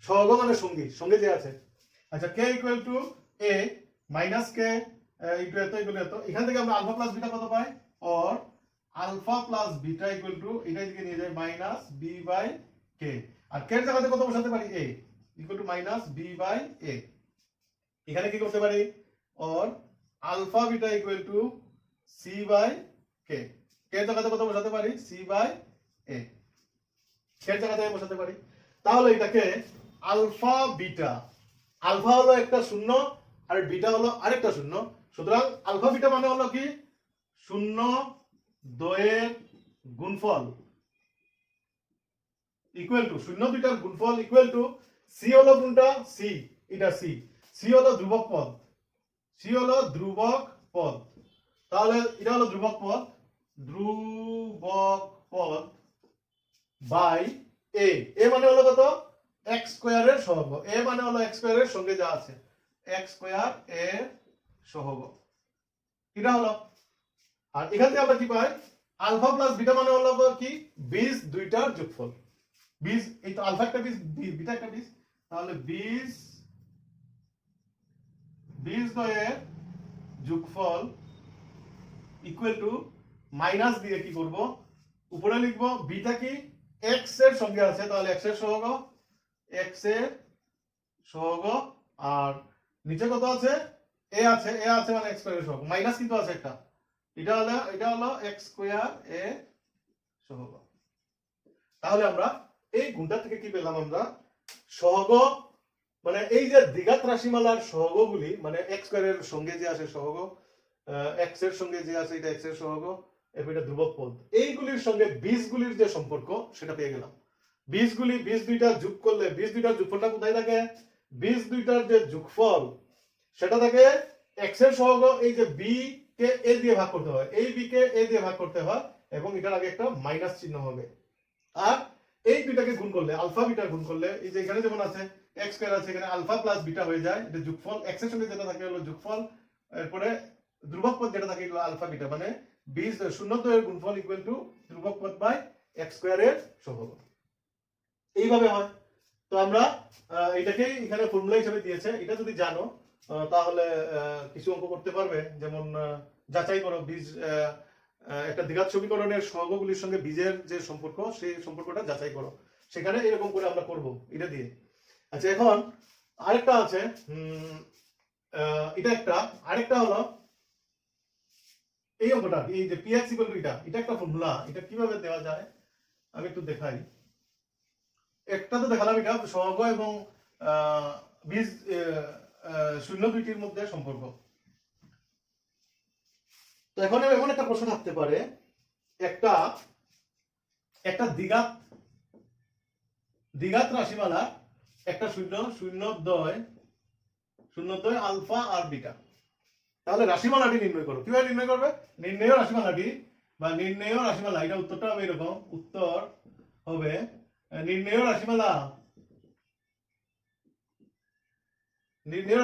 সহগ মানে সঙ্গী, সঙ্গে যে আছে। আচ্ছা k equal to a minus k into এত ইকুয়াল এত, এখান থেকে আমরা আলফা প্লাস বিটা কত পাই, or alpha plus beta equal to এটা দিকে নিয়ে যায় মাইনাস b বাই k, আর k এর জায়গাতে কত বসাতে পারি a equal to minus b by a, এখানে কি করতে পারি or alpha beta equal to c by k, k এর জায়গাতে কত বসাতে পারি c বাই a, k এর জায়গাতে বসাতে পারি। তাহলে এটাকে আলফা বিটা, আলফা হলো একটা শূন্য আর বিটা হলো আরেকটা শূন্য, সুতরাং আলফা বিটা মানে হলো কি শূন্য দ্বয়ের গুণফল ইকুয়াল টু শূন্য দুইটার গুণফল ইকুয়াল টু সি হলো কোনটা সি, এটা সি, সি হলো ধ্রুবক পদ, সি হলো ধ্রুবক পদ, তাহলে এটা হলো ধ্রুবক পদ, ধ্রুবক পদ বাই এ, এ মানে হলো কত x স্কয়ারের সহগ, এ মানে হলো x স্কয়ারের সঙ্গে যা আছে x স্কয়ার এর সহগ, এটা হলো। আর এখান থেকে আমরা কি পাই আলফা প্লাস বিটা মানে হলো কি বীজ দুইটার যোগফল, বীজ এই তো আলফা একটা বীজ বিটা একটা বীজ, তাহলে বীজ দ্বয়ের যোগফল ইকুয়াল টু মাইনাস দিয়ে কি করব উপরে লিখব বিটা কি x এর সঙ্গে আছে, তাহলে x এর সহগ, x এর সহগ, আর নিচে কত আছে a আছে, a আছে মানে x স্কয়ারের সহগ, মাইনাস কিন্তু আছে একটা, এটা হলো x স্কয়ার এর সহগ। তাহলে আমরা এই গুণটা থেকে কি পেলাম, আমরা সহগ মানে এই যে দ্বিঘাত রাশিমালার সহগগুলি মানে x স্কয়ারের সঙ্গে যে আছে সহগ, x এর সঙ্গে যে আছে এটা x এর সহগ, এরপর এটা ধ্রুবক পদ, এইগুলির সঙ্গে বীজগুলির যে সম্পর্ক সেটা পেয়ে গেলাম। বীজ দুইটা যোগ করলে বীজ দুইটার যোগফলটা কোথায় থাকে, বীজ দুইটার যে যোগফল সেটা থাকে x এর সহগ, এই যে b কে a দিয়ে ভাগ করতে হয়, এই b কে a দিয়ে ভাগ করতে হয় এবং এটার আগে একটা মাইনাস চিহ্ন হবে, আর এই দুইটাকে গুণ করলে আলফা বিটা গুণ করলে এই যে এখানে যেমন আছে x স্কয়ার আছে, এখানে আলফা প্লাস বিটা হয়ে যায়, এটা যোগফল x এর সঙ্গে যেটা থাকে হলো যোগফল, এরপরে ধ্রুবক পদ যেটা থাকে হলো আলফা বিটা, মানে বীজ শূন্য দ্বয়ের গুণফল ইকুয়াল টু ধ্রুবক পদ বাই x স্কয়ার এর সহগ, এইভাবে হয়। তো আমরা এটাকেই এখানে ফর্মুলা হিসেবে দিয়েছে, এটা যদি জানো তাহলে কিছু অঙ্ক করতে পারবে, যেমন যাচাই করো বীজ একটা দ্বিঘাত সমীকরণের সহগগুলির সঙ্গে বীজের যে সম্পর্ক সেই সম্পর্কটা যাচাই করো। সেখানে এরকম করে আমরা করব এটা দিয়ে। আচ্ছা, এখন আরেকটা আছে, এটা একটা, আরেকটা হলো এই অঙ্কটা, এই যে px ইকুয়াল টু এটা একটা ফর্মুলা। এটা কিভাবে দেওয়া যায় আমি একটু দেখাই। একটা তো দেখালাম, এটা সহগ এবং বীজ শূন্য দুইটির মধ্যে সম্পর্ক। তো এখন এমন একটা প্রশ্ন থাকতে পারে, একটা একটা দ্বিঘাত রাশিমালা, একটা শূন্য শূন্য দ্বয় আলফা আর বিটা। তাহলে রাশিমালাটি নির্ণয় করো। কিভাবে নির্ণয় করবে? নির্ণেয় রাশিমালাটি বা নির্ণেয় রাশিমালা, এটা উত্তরটা হবে এরকম। উত্তর হবে নির্ণেয়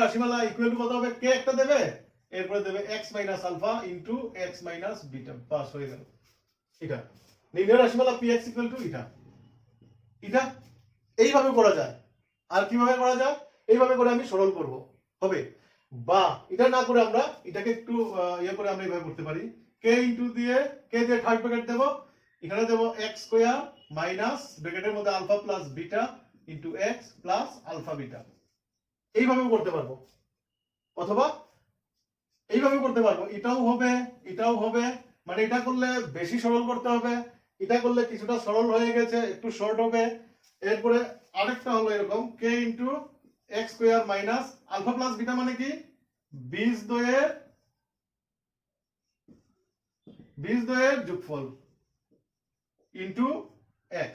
রাশিমালা ইকুয়াল টু কত হবে? কে একটা দেবে, এরপরে দেবে x minus alpha into x minus beta, pass হয়ে গেল। এটা নির্ণেয় রাশিমালা px ইকুয়াল টু এটা এইভাবে করা যায়। আর কিভাবে করা যায়? এইভাবে করে আমি সরল করব, হবে। বা এটা না করে আমরা এটাকে একটু ইয়ে করে আমরা এইভাবে করতে পারি। k ইনটু দিয়ে k দিয়ে থার্ড ব্র্যাকেট দেব, এখানে দেব x স্কয়ার মাইনাস ব্র্যাকেটের মধ্যে alpha plus beta into x plus alpha beta. এইভাবে করতে পারবো, অথবা এইভাবে করতে পারবো। এটাও হবে, মানে এটা করলে বেশি সরল করতে হবে, এটা করলে কিছুটা সরল হয়ে গেছে, একটু শর্ট হবে। এরপরে আরেকটা হলো এরকম k into x square minus alpha plus beta, মানে কি বীজ দ্বয়ের যোগফল ইনটু x,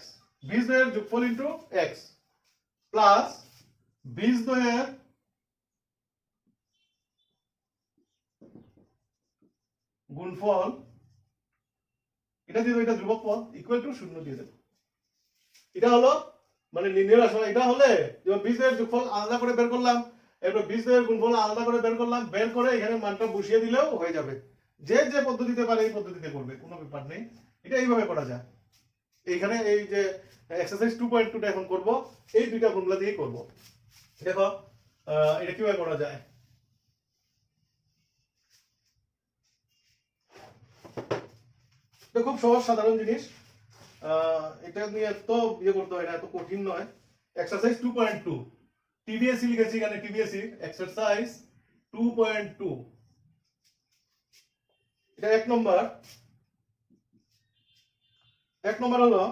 বীজ দ্বয়ের যোগফল ইনটু x প্লাস বীজ দ্বয়ের গুণফল, এটা দিয়ে এটা ধ্রুবক পদ ইকুয়াল টু 0 দিয়ে দেব। এটা হলো মানে লিনিয়ার রাশিমালা। এটা হলে যেমন বীজ দ্বয়ের যোগফল আলাদা করে বের করলাম, এরপর বীজ দ্বয়ের গুণফল আলাদা করে বের করলাম, বের করে এখানে মানটা বসিয়ে দিলেও হয়ে যাবে। যে যে পদ্ধতিতে পারে এই পদ্ধতিতে করবে, কোনো ব্যাপার নেই। এটা এইভাবে করা যায়। এইখানে এই যে এক্সারসাইজ 2.2টা এখন করব, এই দুইটা ফর্মুলা দিয়ে করব। দেখো এটা কিভাবে করা যায়। এটা খুব সহজ সাধারণ জিনিস, এটা নিয়ে এত ইয়ে করতে হয় না, এত কঠিন নয়। এক্সারসাইজ 2.2 টিবিএসসি লিখেছি এখানে, টিবিএসসি এক্সারসাইজ 2.2। এটা এক নম্বর হলো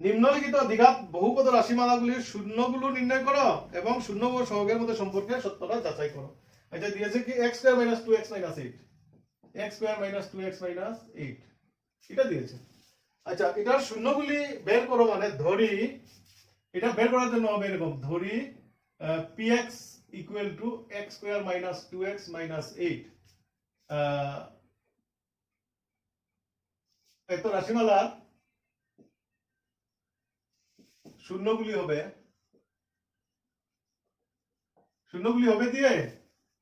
নিম্নলিখিত দ্বিঘাত বহুপদ রাশিমালাগুলির শূন্যগুলো নির্ণয় করো এবং শূন্য ও সহগের মধ্যে সম্পর্কের সত্যতা যাচাই করো। এটা দিয়েছে কি x square minus 2x minus 8, x square minus 2x minus 8 এটা দিয়েছে। আচ্ছা, এটার শূন্যগুলি বের করো, মানে ধরি এটা বের করার জন্য হবে এরকম, ধরি px equal to x square minus 2x minus 8। এত রাশিমালা শূন্যগুলি হবে দিয়ে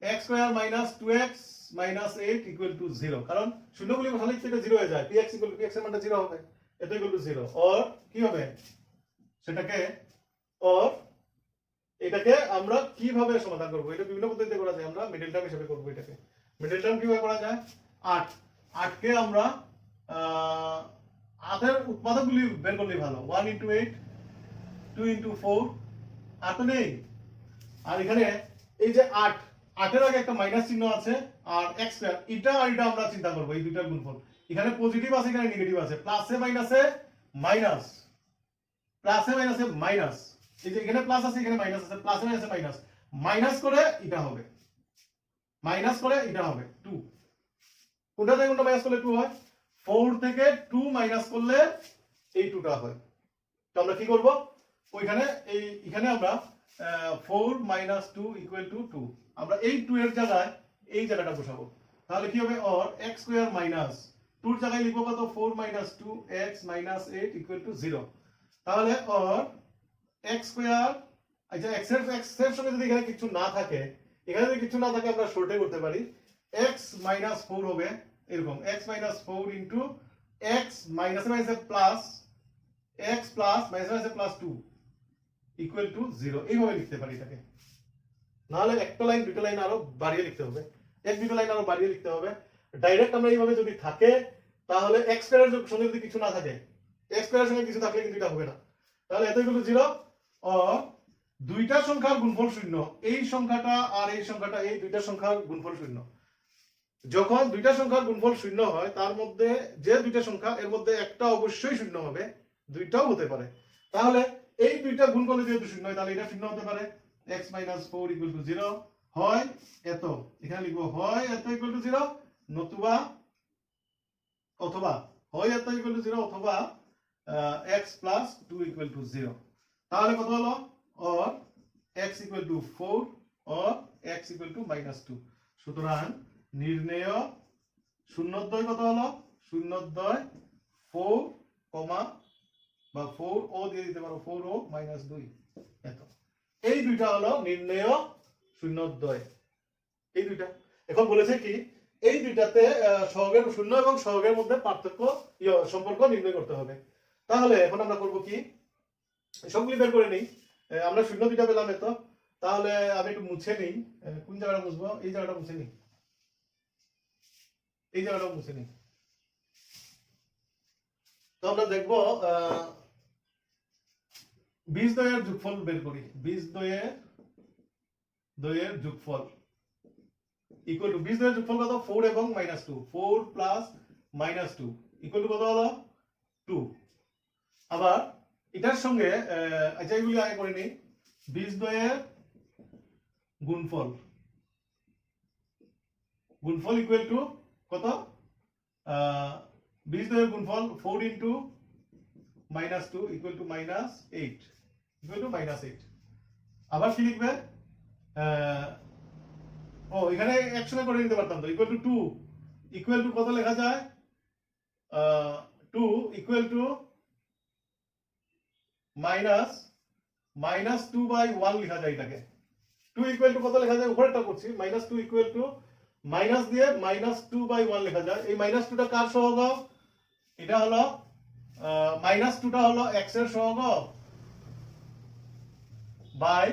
x square minus 2x minus 8 equal to 0। কারণ শূন্যগুলি কোথায় লিখতে, এটা 0 হয়ে যায়। px ইকুয়াল টু px এর মানটা 0 হবে, এটা ইকুয়াল টু 0। অর কি হবে সেটাকে, এটাকে আমরা কিভাবে সমাধান করব? এটা বিভিন্ন পদ্ধতিতে করা যায়। আমরা মিডল টার্ম হিসেবে করব। এটাকে মিডল টার্ম কিভাবে করা যায়? 8 কে আমরা 8 এর উৎপাদকগুলি বের করলেই ভালো। 1 ইনটু 8, 2 ইনটু 4, আর তো নেই। আর এখানে এই যে 8 এর আগে একটা মাইনাস চিহ্ন আছে, আর x স্কয়ার, এটা আর এটা আমরা চিন্তা করব এই দুইটার গুণফল। এখানে পজিটিভ আছে, এখানে নেগেটিভ আছে, প্লাসে মাইনাসে মাইনাস, প্লাসে মাইনাসে মাইনাস। এই যে এখানে প্লাস আছে, এখানে মাইনাস আছে, প্লাসে মাইনাসে মাইনাস, মাইনাস করে এটা হবে 2। কোনটা থেকে কোনটা মাইনাস করলে 2 হয়? 4 থেকে 2 মাইনাস করলে এই 2টা হয়। তো আমরা কি করব? ওইখানে এখানে আমরা 4 মাইনাস 2 ইকুয়াল টু 2, আমরা এই 2 এর জায়গায় এই জায়গাটা বসাবো। তাহলে কি হবে? অর x স্কয়ার মাইনাস 2 এর জায়গায় লিখব কত? 4 minus 2 x minus 8 equal to 0। তাহলে অর x স্কয়ার, আচ্ছা x এর সঙ্গে যদি এখানে কিছু না থাকে, আমরা শর্টে করতে পারি। x মাইনাস 4 হবে এরকম, x মাইনাস 4 ইনটু x মাইনাসে মাইনাসে প্লাস x প্লাস মাইনাসে মাইনাসে প্লাস 2 ইকুয়াল টু 0। এইভাবে লিখতে পারি এটাকে। নাহলে একটা লাইন দুটো লাইন আরো বাড়িয়ে লিখতে হবে, এক দুটো লাইন আরো বাড়িয়ে লিখতে হবে। ডাইরেক্ট আমরা এইভাবে যদি থাকে তাহলে এক্স স্কয়ারের সঙ্গে যদি কিছু না থাকে, এক্স স্কয়ারের সঙ্গে কিছু থাকলে কিন্তু এটা হবে না। তাহলে এত ইকুয়াল টু 0 অর দুইটা সংখ্যার গুণফল 0, এই সংখ্যাটা আর এই সংখ্যাটা, এই দুইটা সংখ্যার গুণফল 0। যখন দুইটা সংখ্যার গুণফল 0 হয় তার মধ্যে যে দুইটা সংখ্যা এর মধ্যে একটা অবশ্যই 0 হবে, দুইটাও হতে পারে। তাহলে এই দুইটা গুণফল যেহেতু 0 হয় তাহলে এটা 0 হতে পারে। x - 4 = 0 হয় এত, এখানে লিখবো হয় এত ইকুয়াল টু 0, নতুবা অথবা হয় এত ইকুয়াল টু 0 অথবা x + 2 = 0। তাহলে কত হলো? or x = 4 or x = -2। সুতরাং নির্ণেয় শূন্যদ্বয় কত হলো? শূন্যদ্বয় 4, বা 4 ও দিয়ে দিতে পারো, 4 ও -2 এত। এই দুইটা হলো নির্ণেয় শূন্যদ্বয়, এই দুইটা। এখন বলেছে কি এই দুইটাতে সহগের শূন্য এবং সহগের মধ্যে পার্থক্য সম্পর্ক নির্ণয় করতে হবে। তাহলে এখন আমরা করব কি, সবগুলি বের করে নেই। আমরা শূন্য দুইটা পেলাম এত, তাহলে আমি একটু মুছে নিই। কোন জায়গাটা মুছবো? এই জায়গাটা মুছে নিই, এই জায়গাটা মুছে নিই। তো আমরা দেখবো বীজদ্বয়ের যোগফল বের করি। বীজদ্বয়ের যোগফল ইকুয়াল টু, বীজদ্বয়ের যোগফল কত? 4 এবং -2, 4 + -2 ইকুয়াল টু কত হলো? 2। আবার এটার সঙ্গে আচ্ছা এইগুলি আগে করে নিই। বীজদ্বয়ের গুণফল ইকুয়াল টু কত? বীজদ্বয়ের গুণফল 4 × -2 = -8 -8। আবার কি লিখবে? এখানে একসঙ্গে করে নিতে পারতাম তো, ইকুয়াল টু 2 ইকুয়াল টু কত লেখা যায়? 2 ইকুয়াল টু -2/1 লেখা যায় এটাকে। 2 ইকুয়াল টু কত লেখা যায়? উপরেরটা করছি, -2 ইকুয়াল টু মাইনাস দিয়ে -2/1 লেখা যায়। এই -2টা কার সহগ? এটা হলো -2টা হলো x এর সহগ, বাই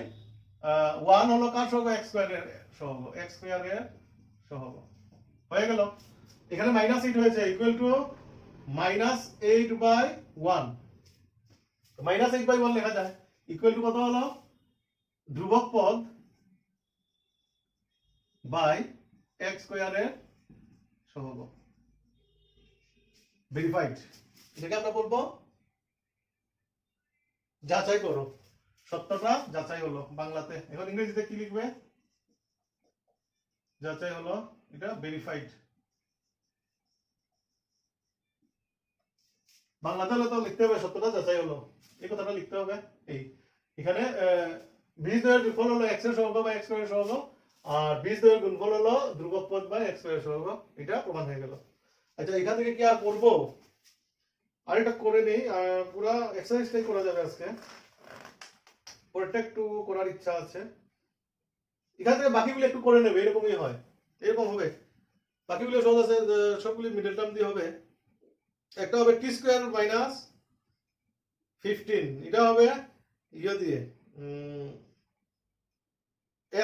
1 হলো কার সহগ? x স্কয়ারের সহগ, x স্কয়ারের সহগ। হয়ে গেল। এখানে -8 হয়েছে, ইকুয়াল টু -8/1, -8/1 লেখা যায়। ইকুয়াল টু কত হলো? ধ্রুবক পদ বাই x স্কয়ারের সহগ। ভেরিফাইড। এটাকে আমরা বলবো যাচাই করো, সত্যটা যাচাই হলো বাংলাতে। এখন ইংরেজিতে কি লিখবে? যাচাই হলো, এটা ভেরিফাইড। বাংলাতে হলে তো লিখতে হবে সত্যটা যাচাই হলো, এই কথাটা লিখতে হবে। এই এখানে বীজদ্বয়ের যোগফল হলো x এর সহগ বা x স্কয়ারের সহগ, আর বীজদ্বয়ের গুণফল হলো ধ্রুবক পদ বা x স্কয়ারের সহগ। এটা প্রমাণ হয়ে গেল। আচ্ছা এখান থেকে কি আর করবো? আরেকটা করে নেই, পুরো এক্সারসাইজটাই করা যাবে আজকে, পরেরটা একটু করার ইচ্ছা আছে। এখান থেকে বাকিগুলো একটু করে নেবে, এরকমই হয়, এরকম হবে। বাকিগুলো সহজ আছে, সবগুলি মিডল টার্ম দিয়ে হবে। একটা হবে t² - 15, এটা হবে ইয়ে দিয়ে a²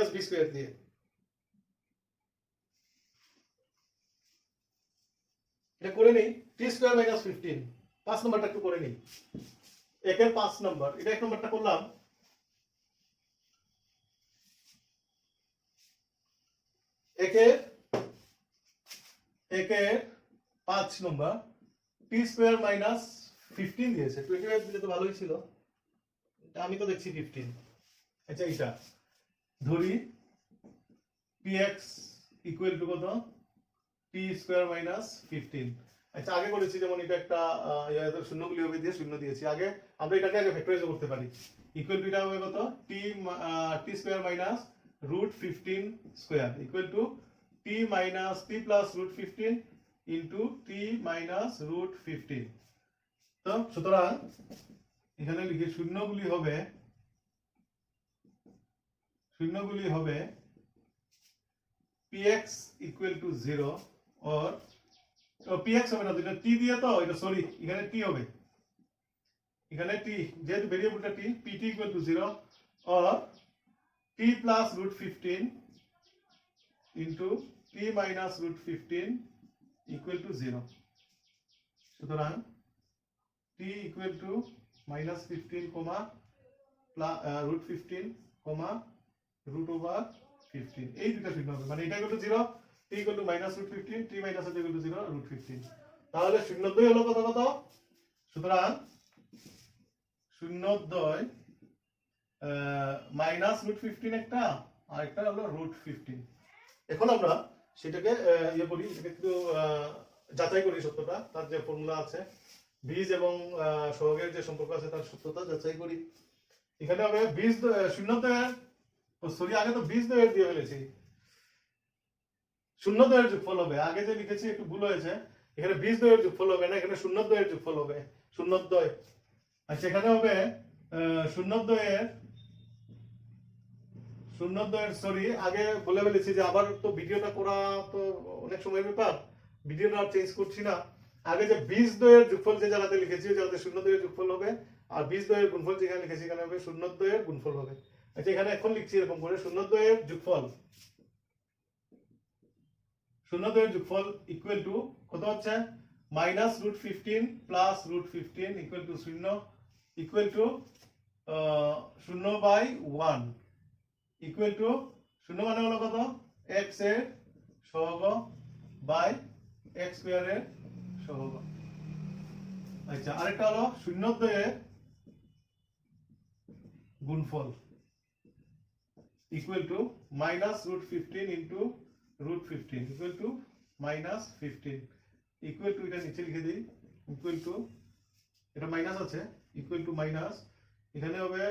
- b² দিয়ে। এটা করে নেই, t² - 15, 5 নম্বরটা একটু করে নেই। একের 5 নম্বর, এটা 1 নম্বরটা করলাম। একের 5 নম্বর, t² - 15 দিয়েছে, 25 দিলে তো ভালোই ছিল, আমি তো দেখছি 15। আচ্ছা এটা ধরি px ইকুয়াল টু কত? t² - 15। আচ্ছা আগে করেছি যেমন এটা একটা শূন্যগুলি হবে দিয়ে শূন্য দিয়েছি। আগে আমরা এটাকে আগে ফ্যাক্টরাইজ করতে পারি। ইকুয়াল টু এটা হবে কত? t² - √15² equal to t + √15 into t - √15। তো সুতরাং এখানে লিখি শূন্যগুলি হবে px equal to 0 or px হবে না, এটা t দিয়ে, তো এটা সরি এখানে t হবে, এখানে t যেহেতু ভেরিয়েবলটা t, pt equal to 0 or t + √15 into t t minus root 15 equal to 0. সুতরাং t equal to minus 15 comma root 15 comma root over 15 এই দুটো শূন্য হবে মানে এটা equal to 0 t equal to minus root 15 t minus equal to 0 root 15 তাহলে 0.2 হলো কত কত সুতরাং 0.2 মাইনাস root 15 একটা আর একটা হলো root 15 এখন আমরা সেটাকে ইয়ে করি এটাকে একটু যাচাই করি সত্যটা তার যে ফর্মুলা আছে বীজ এবং সহগের যে সম্পর্ক আছে তার সত্যতা যাচাই করি এখানে হবে বীজ 0.2 সরি আগে তো বীজ 2 দিয়ে ফেলেছি 0.2 এর যোগফল হবে আগে যে লিখেছি একটু ভুল হয়েছে এখানে বীজ 2 এর যোগফল হবে না এখানে 0.2 এর যোগফল হবে 0.2 আচ্ছা এখানে হবে 0.2 এর সরি আগে বলে ফেলেছি যে আবার তো ভিডিওটা করা তো অনেক সময়ের ব্যাপার ভিডিওটা আর চেঞ্জ করছি না আগে যে বীজ 2 এর যোগফল যে জায়গাতে লিখেছি যাতে 0.2 এর যোগফল হবে আর বীজ 2 এর গুণফল যেখানে লিখেছি এখানে হবে 0.2 এর গুণফল হবে আচ্ছা এখানে এখন লিখছি এরকম করে 0.2 এর যোগফল 0.2 এর যোগফল ইকুয়াল টু কত হচ্ছে minus root 15 plus root 15 equal to 0 equal to 0/1 equal to 0 মানে হলো কত x এর সহগ বাই x স্কয়ার এর সহগ আচ্ছা আরেকটা হলো 0.2 এর গুণফল equal to minus root 15 into root 15 equal to minus 15 equal to এটা নিচে লিখে দিই ইকুয়াল টু এটা মাইনাস আছে ইকুয়াল টু মাইনাস এখানে হবে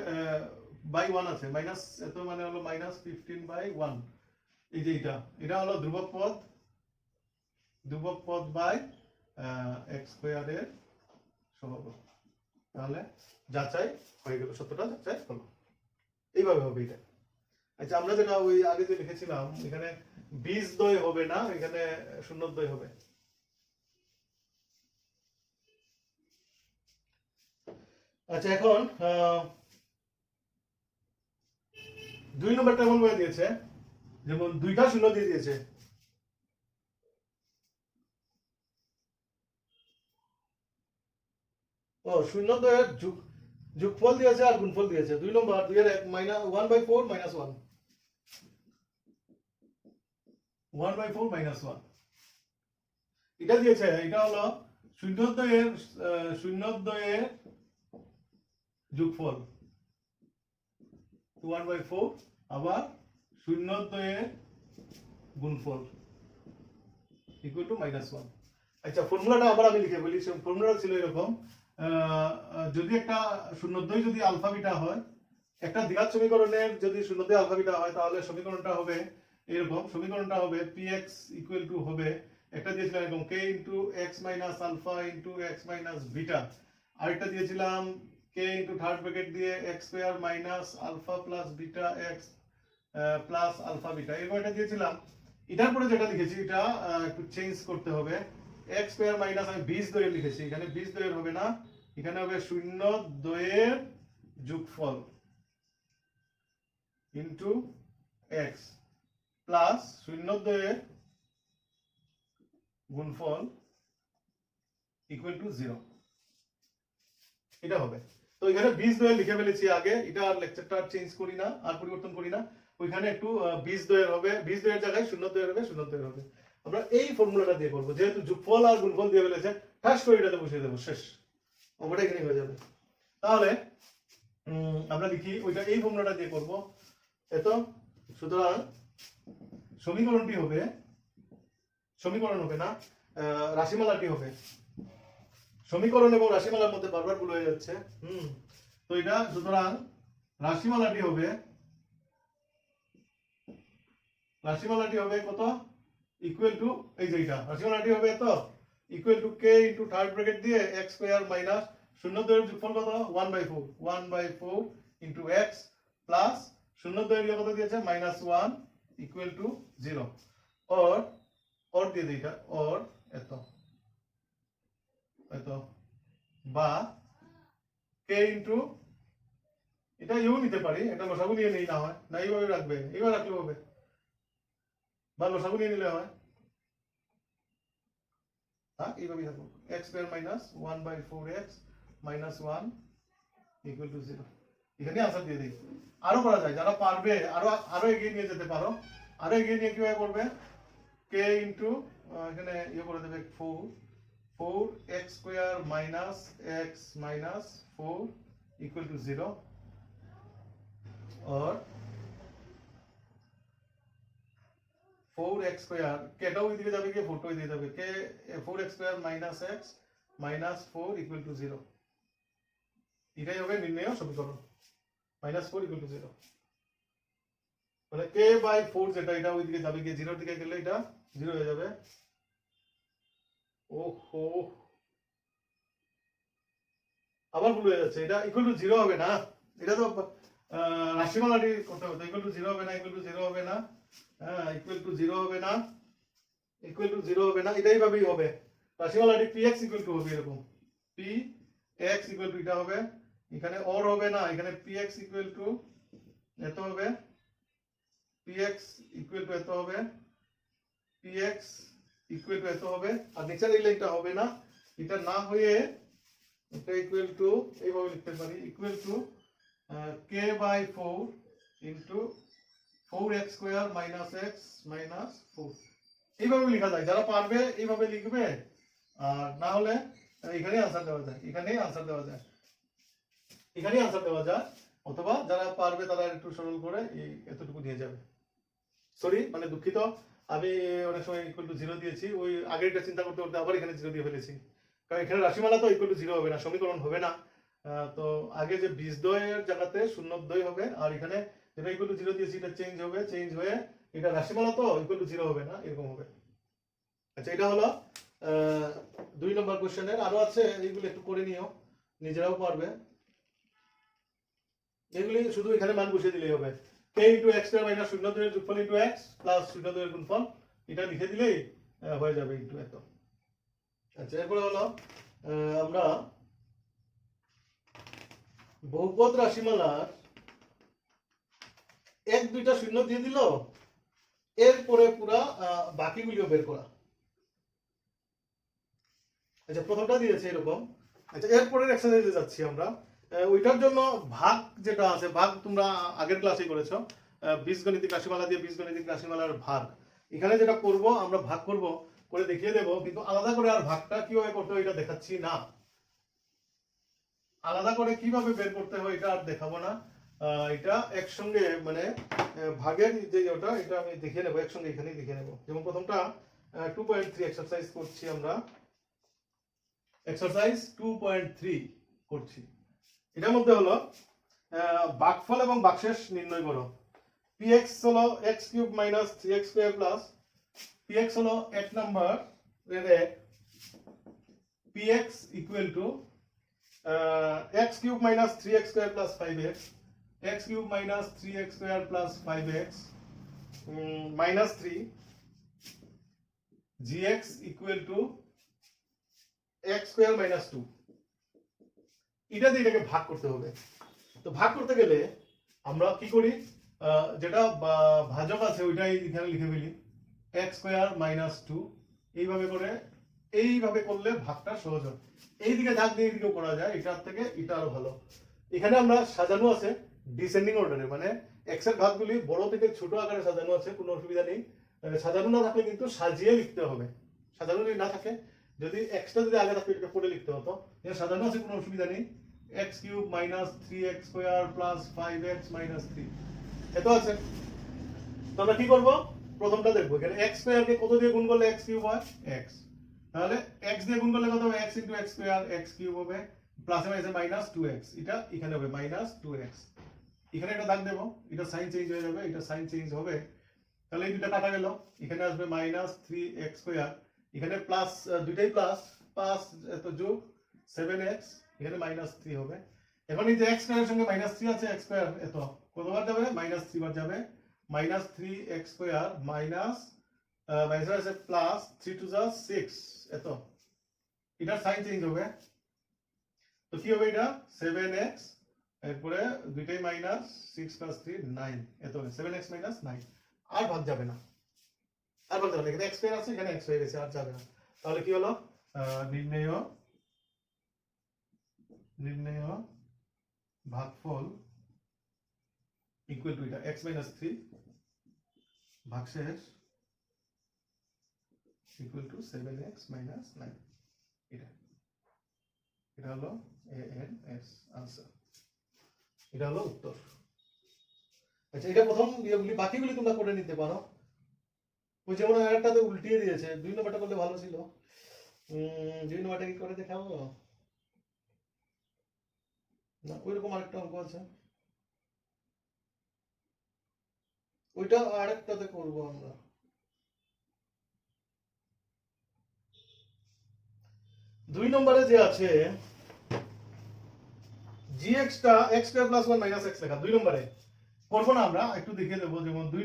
বাই 1 আছে মাইনাস এত মানে হলো মাইনাস 15 বাই 1 এই যে এটা হলো ধ্রুবক পদ বাই x স্কয়ার এর সহগ তাহলে যাচাই হয়ে গেল সত্যটা যাচাই হলো এইভাবে হবে এটা আচ্ছা আমরা যেটা ওই আগে যে লিখেছিলাম এখানে বীজ 2 হবে না এখানে 0.2 হবে আচ্ছা এখন 2 নম্বরটা এমন করে দিয়েছে যেমন দুইটা শূন্য দিয়ে দিয়েছে ও 0.2 এর যোগফল দিয়েছে আর গুণফল দিয়েছে 2 নম্বর 2 এর 1/4 - 1 1/4 - 1 এটা দিয়েছে এটা হলো 0.2 এর যোগফল 1/4 আবার 0.2 এর গুণফল ইকুয়াল টু -1 আচ্ছা ফর্মুলাটা আবার আমি লিখে বলি ফর্মুলাটা ছিল এরকম যদি একটা 0.2 যদি আলফা বিটা হয় একটা দ্বিঘাত সমীকরণের যদি 0.2 আলফা বিটা হয় তাহলে সমীকরণটা হবে এরকম সমীকরণটা হবে px ইকুয়াল টু হবে একটা দিয়েছিলাম এরকম k into x minus alpha into x minus beta আরেকটা দিয়েছিলাম k ইনটু থার্ড ব্র্যাকেট দিয়ে x square minus alpha plus beta x plus alpha beta এরকম একটা দিয়েছিলাম এটার পরে যেটা লিখেছি এটা একটু চেঞ্জ করতে হবে x স্কয়ার মাইনাস আমি বীজ 2 এর লিখেছি এখানে বীজ 2 এর হবে না এখানে হবে 0.2 এর যোগফল ইনটু x প্লাস 0.2 এর গুণফল ইকুয়াল টু 0 এটা হবে তো এখানে বীজ 2 এর লিখে ফেলেছি আগে এটা আর লেকচারটা চেঞ্জ করি না আর পরিবর্তন করি না ওইখানে একটু বীজ 2 এর হবে বীজ 2 এর জায়গায় 0.2 এর হবে 0.2 এর হবে আমরা এই ফর্মুলাটা দিয়ে করব যেহেতু যোগফল আর গুণফল দিয়ে ফেলেছে ঠাস করে এটাতে বসিয়ে দেব শেষ ওটা এখানে হয়ে যাবে তাহলে আমরা লিখি ওইটা এই ফর্মুলাটা দিয়ে করব এত সুতরাং সমীকরণ হবে না রাশিমালাটি হবে সমীকরণ এবং রাশিমালার মধ্যে বারবার ভুল হয়ে যাচ্ছে তো এটা সুতরাং রাশিমালাটি হবে কত ইকুয়াল টু এই যে এটা রাশিমালাটি হবে এত equal to k into third bracket দিয়ে x স্কয়ার মাইনাস 0.2 এর যোগফল কত 1/4 ইনটু x প্লাস 0.2 এর কত দিয়েছে -1 ইকুয়াল টু 0 और দিয়ে দিই এটা और এত বা k ইনটু এটা ইউ নিতে পারি এটা লসাগু নিয়ে নেই না হয় না এইভাবে রাখবে এইভাবে রাখলে হবে বা লসাগু নিয়ে নিলে হয় হ্যাঁ এইভাবেই থাকবো x square minus 1/4x minus 1 equal to 0। এখানে আনসার দিয়ে দিই। আরো করা যায়, যারা পারবে আরো এগিয়ে নিয়ে যেতে পারো। আরো এগিয়ে নিয়ে কিভাবে করবে, k ইনটু এখানে ইয়ে করে দেবে 4x square minus x minus 4 equal to 0 और 4x স্কয়ার কেটাও ওইদিকে যাবে, কি 4 টা ওইদিকে যাবে, k 4x square minus x minus 4 equal to 0। এটাই হবে নির্ণেয় সমীকরণ, মাইনাস 4 ইকুয়াল টু 0। মানে k বাই 4 যেটা, এটা ওইদিকে যাবে, কি 0 দিকে গেলে এটা 0 হয়ে যাবে। ওহো, আবার ভুল হয়ে যাচ্ছে, এটা ইকুয়াল টু 0 হবে না। এটা তো রাশিমালাটি করতে হবে, ইকুয়াল টু 0 হবে না, ইকুয়াল টু 0 হবে না, হ্যাঁ ইকুয়াল টু 0 হবে না, ইকুয়াল টু 0 হবে না, এটাই ভাবেই হবে। রাশিমালাটি px ইকুয়াল টু হবে এরকম, px ইকুয়াল টু এটা হবে, এখানে অর হবে না, এখানে px ইকুয়াল টু এত হবে, px ইকুয়াল টু এত হবে, px ইকুয়াল টু এত হবে, আর নিচের এই লাইনটা হবে না, এটা না হয়ে এটা ইকুয়াল টু এইভাবে লিখতে পারি, equal to k by 4 into 4x square minus x minus 4। এইভাবে লেখা যায়, যারা পারবে এইভাবে লিখবে, আর না হলে এখানেই আনসার দেওয়া যায়, এখানেই আনসার দেওয়া যায়, এখানেই আনসার দেওয়া যায়। অথবা যারা পারবে তারা একটু সরল করে এই এতটুকু নিয়ে যাবে। সরি, মানে দুঃখিত, আমি অনেক সময় ইকুয়াল টু 0 দিয়েছি, ওই আগেরটা চিন্তা করতে করতে আবার এখানে 0 দিয়ে ফেলেছি, কারণ এখানে রাশিমালা তো ইকুয়াল টু 0 হবে না, সমীকরণ হবে না। তো আগে যে বীজদ্বয়ের জায়গাতে শূন্যদ্বয় হবে, আর এখানে যেটা ইকুয়াল টু 0 দিয়েছি এটা চেঞ্জ হবে, চেঞ্জ হয়ে এটা রাশিমালা তো ইকুয়াল টু 0 হবে না, এরকম হবে। আচ্ছা, এটা হলো 2 নম্বর কোশ্চেনের। আরো আছে, এইগুলো একটু করে নিও, নিজেরাও পারবে। এগুলি শুধু এখানে মান বসিয়ে দিলেই হবে, k into x square minus 0 এর যোগফল ইনটু x প্লাস 0 এর গুণফল, এটা লিখে দিলেই হয়ে যাবে ইনটু এত। আচ্ছা, এরপরে হলো আমরা বহুপদ রাশিমালার 1-2টা শূন্য দিয়ে দিল, এরপরে পুরা বাকিগুলিও বের করা। আচ্ছা, প্রথমটা দিয়েছে এরকম। আচ্ছা, এরপরের এক্সারসাইজে যাচ্ছি আমরা। ওইটার জন্য ভাগ যেটা আছে, ভাগ তোমরা আগের ক্লাসেই করেছো, বীজগণিতিক রাশিমালা দিয়ে বীজগণিতিক রাশিমালার ভাগ। এখানে যেটা করব আমরা ভাগ করব, করে দেখিয়ে দেব, কিন্তু আলাদা করে আর ভাগটা কিভাবে করতে হয় এটা দেখাচ্ছি না, আলাদা করে কিভাবে বের করতে হয় এটা আর দেখাবো না। এটা একসঙ্গে মানে ভাগের যে ওটা, এটা আমি দেখিয়ে নেবো একসঙ্গে, এখানেই দেখিয়ে নেবো। যেমন প্রথমটা 2.3 এক্সারসাইজ করছি আমরা, এক্সারসাইজ 2.3 করছি। এটার মধ্যে হলো ভাগফল এবং ভাগশেষ নির্ণয় করো। px হলো x cube minus 3x square plus, px হলো 1 নাম্বার এর px equal to x cube minus 3x square plus 5x, x cube minus 3x square plus 5x minus 3 gx equal to x square minus 2। এটা দিয়ে এটাকে ভাগ করতে হবে। তো ভাগ করতে গেলে আমরা কি করি, যেটা ভাজক আছে ওইটাই এখানে লিখে ফেলি, x স্কয়ার মাইনাস 2। এইভাবে করে, এইভাবে করলে ভাগটা সহজ হয়। এইদিকে দাগ দিয়ে এইদিকেও করা যায়, এটার থেকে এটা আরো ভালো। এখানে আমরা সাজানো আছে ডিসেন্ডিং অর্ডারে, মানে x এর ভাগগুলি বড় থেকে ছোট আকারে সাজানো আছে, কোনো অসুবিধা নেই। সাজানো না থাকলে কিন্তু সাজিয়ে লিখতে হবে, সাজানো যদি না থাকে, যদি এক্সটা যদি আগে থাকতো এটা পড়ে লিখতে হতো। সাজানো আছে, কোনো অসুবিধা নেই। x cube minus 3x square plus 5x minus 3 এত আছে। তো আমরা কি করব, প্রথমটা দেখবো, এখানে x স্কয়ারকে কত দিয়ে গুণ করলে x কিউব হয়, x, তাহলে x দিয়ে গুণ করলে কত হবে, x into x square, x cube হবে, প্লাসে মাইনাসে মাইনাস 2x, এটা এখানে হবে মাইনাস 2x। এখানে একটা দাগ দেব, এটা সাইন চেঞ্জ হয়ে যাবে, এটা সাইন চেঞ্জ হবে, তাহলে এই দুটো কাটা গেল, এখানে আসবে মাইনাস 3x স্কয়ার, এখানে প্লাস, দুইটাই প্লাস, 5 এত যোগ 7x, এখানে মাইনাস 3 হবে। এখন এই যে x স্কয়ারের সঙ্গে মাইনাস 3 আছে, x স্কয়ার এত কতবার যাবে, মাইনাস 3 বার যাবে, minus 3x square minus minus আছে প্লাস 3 টু 6 এত, এটা সাইন চেঞ্জ হবে। তো কি হবে, এটা 7x, এরপরে দুইটাই মাইনাস, 6 প্লাস 3 9 এত হবে, 7x মাইনাস 9। আর ভাগ যাবে না, আর ভাগ যাবে না, এখানে x স্কয়ার আছে, এখানে x হয়ে গেছে, আর যাবে না। তাহলে কি হলো, নির্ণেয় ভাগফল ইকুয়াল টু এটা x মাইনাস 3 ভাগশেষ ইকুয়াল টু 7x মাইনাস 9 এটা হলো ANS আনসার, এটা হলো উত্তর। আচ্ছা এটা প্রথম ইয়েগুলি, বাকিগুলি তোমরা করে নিতে পারো। ওই যেমন আরেকটাতে উল্টিয়ে দিয়েছে, 2 নম্বরটা করলে ভালো ছিল। 2 নম্বরটা কি করে দেখাবো না, ওইরকম আরেকটা অঙ্ক আছে, ওইটা আরেকটাতে করবো আমরা। দুই নম্বরে যে আছে gx টা x square plus 1 minus x লেখা, 2 নম্বরে করব না আমরা, একটু দেখিয়ে দেব। যেমন 2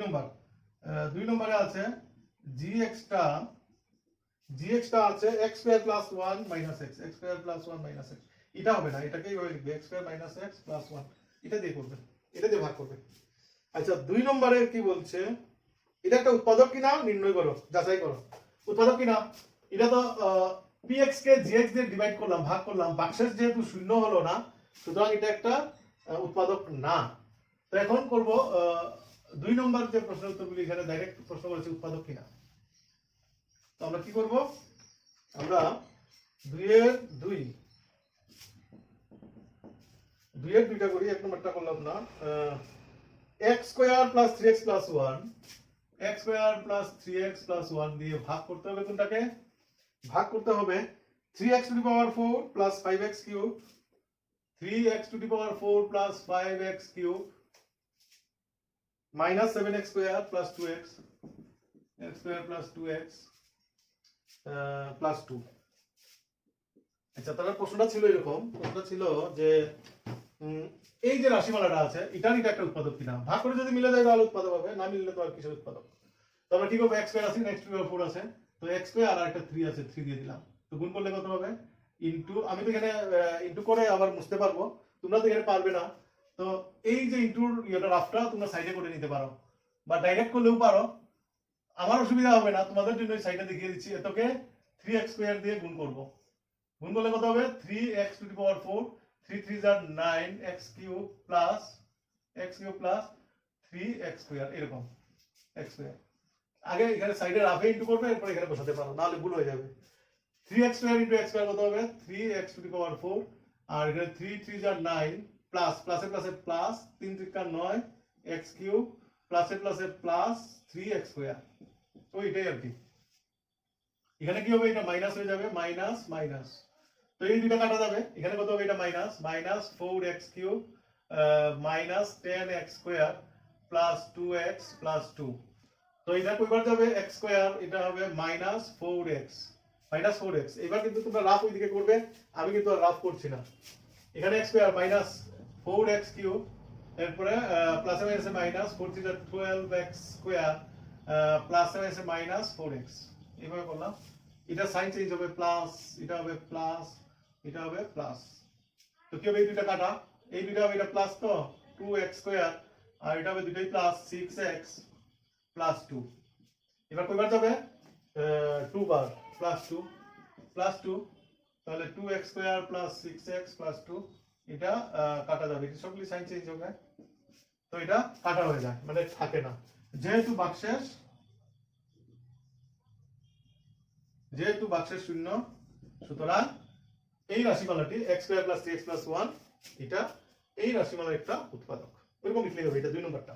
নম্বরে আছে gx টা আছে x square plus 1 minus x, x square plus 1 minus x, এটা হবে না, এটাকেই ওই লিখবে x square minus x plus 1, এটা দিয়ে করবে, এটা দিয়ে ভাগ করবে। আচ্ছা 2 নম্বরে কি বলছে, এটা একটা উৎপাদক কিনা নির্ণয় করো, যাচাই করো উৎপাদক কিনা। এটা তো px কে gx দিয়ে ডিভাইড করলাম, ভাগ করলাম, ভাগশেষ যেহেতু শূন্য হলো না, সুতরাং এটা একটা উৎপাদক না। তো এখন করব 2 নম্বর যে প্রশ্নের উত্তরগুলি, এখানে ডাইরেক্ট প্রশ্ন করেছে উৎপাদক কিনা। তো আমরা কি করব, আমরা 2 এর 2টা করি। 1 নম্বরটা করলাম না, x square plus 3x plus 1, x square plus 3x plus 1 দিয়ে ভাগ করতে হবে। কোনটাকে ভাগ করতে হবে? 3x two the power 4 plus 5x cube, 3x two the power 4 plus 5x cube minus 7x square plus 2x, x square plus 2x plus 2। আচ্ছা তাহলে প্রশ্নটা ছিল এরকম, প্রশ্নটা ছিল যে এই যে রাশিমালাটা আছে এটার এটা একটা উৎপাদক কিনা, ভাগ করে যদি মিলে যায় তাহলে উৎপাদক হবে, না মিললে তো আর কিসের উৎপাদক। তো আমরা কি করব, x স্কয়ার আছে, x টু দি পাওয়ার 4 আছে, তো x স্কয়ার আর একটা 3 আছে, 3 দিয়ে দিলাম। তো গুণ করলে কত হবে, ইনটু, আমি তো এখানে ইনটু করে আবার মুছতে পারবো, তোমরা তো এখানে পারবে না। তো এই যে ইনটুর এটা রাফটা তোমরা সাইডে করে নিতে পারো বা ডাইরেক্ট করলেও পারো, আমার অসুবিধা হবে না, তোমাদের জন্য সাইডে দেখিয়ে দিচ্ছি। এতকে 3x স্কয়ার দিয়ে গুণ করব, গুণ করলে কত হবে, 3x two the power 4, 3 3 are 9, x cube plus 3x square, এরকম x স্কয়ার। আগে এখানে সাইডে রাফে ইনটু করবে, এরপর এখানে বসাতে পারো, নাহলে ভুল হয়ে যাবে। 3x square into x square কত হবে, 3x টু দি পাওয়ার 4, আর এখানে 3 3 are 9 প্লাস প্লাসে প্লাসে প্লাস 3 3 9, x কিউব প্লাসে প্লাসে প্লাস 3x স্কয়ার। তো এটাই আর কি, এখানে কি হবে, এটা মাইনাস হয়ে যাবে, মাইনাস মাইনাস, তো এই দুটো কাটা যাবে। এখানে কত হবে, এটা minus minus 4x cube minus 10x square plus 2x plus 2। তো এটা কয়বার যাবে, x স্কয়ার, এটা হবে মাইনাস 4x, এবার কিন্তু তোমরা রাফ ওইদিকে করবে, আমি কিন্তু আর রাফ করছি না। এখানে x square minus 4x cube, এরপরে প্লাসে মাইনাসে মাইনাস 4 3 are 12x স্কয়ার প্লাসে মাইনাসে মাইনাস 4x, এইভাবে করলাম। এটা সাইন চেঞ্জ হবে, প্লাস, এটা হবে প্লাস, এটা হবে প্লাস। তো কি হবে, এই দুটো কাটা, এই দুটো হবে, এটা প্লাস তো 2x স্কয়ার, আর এটা হবে দুটোই প্লাস 6x প্লাস 2। এবার কয়বার যাবে, 2 বার, প্লাস 2, তাহলে 2x square plus 6x plus 2, এটা কাটা যাবে, এটা সবগুলি সাইন চেঞ্জ হবে, তো এটা কাটা হয়ে যায়, মানে থাকে না। যেহেতু বাক্সের শূন্য, সুতরাং এই রাশিমালাটি x square plus 3x plus 1, এটা এই রাশিমালার একটা উৎপাদক, এরকম লিখলেই হবে। এটা 2 নম্বরটা।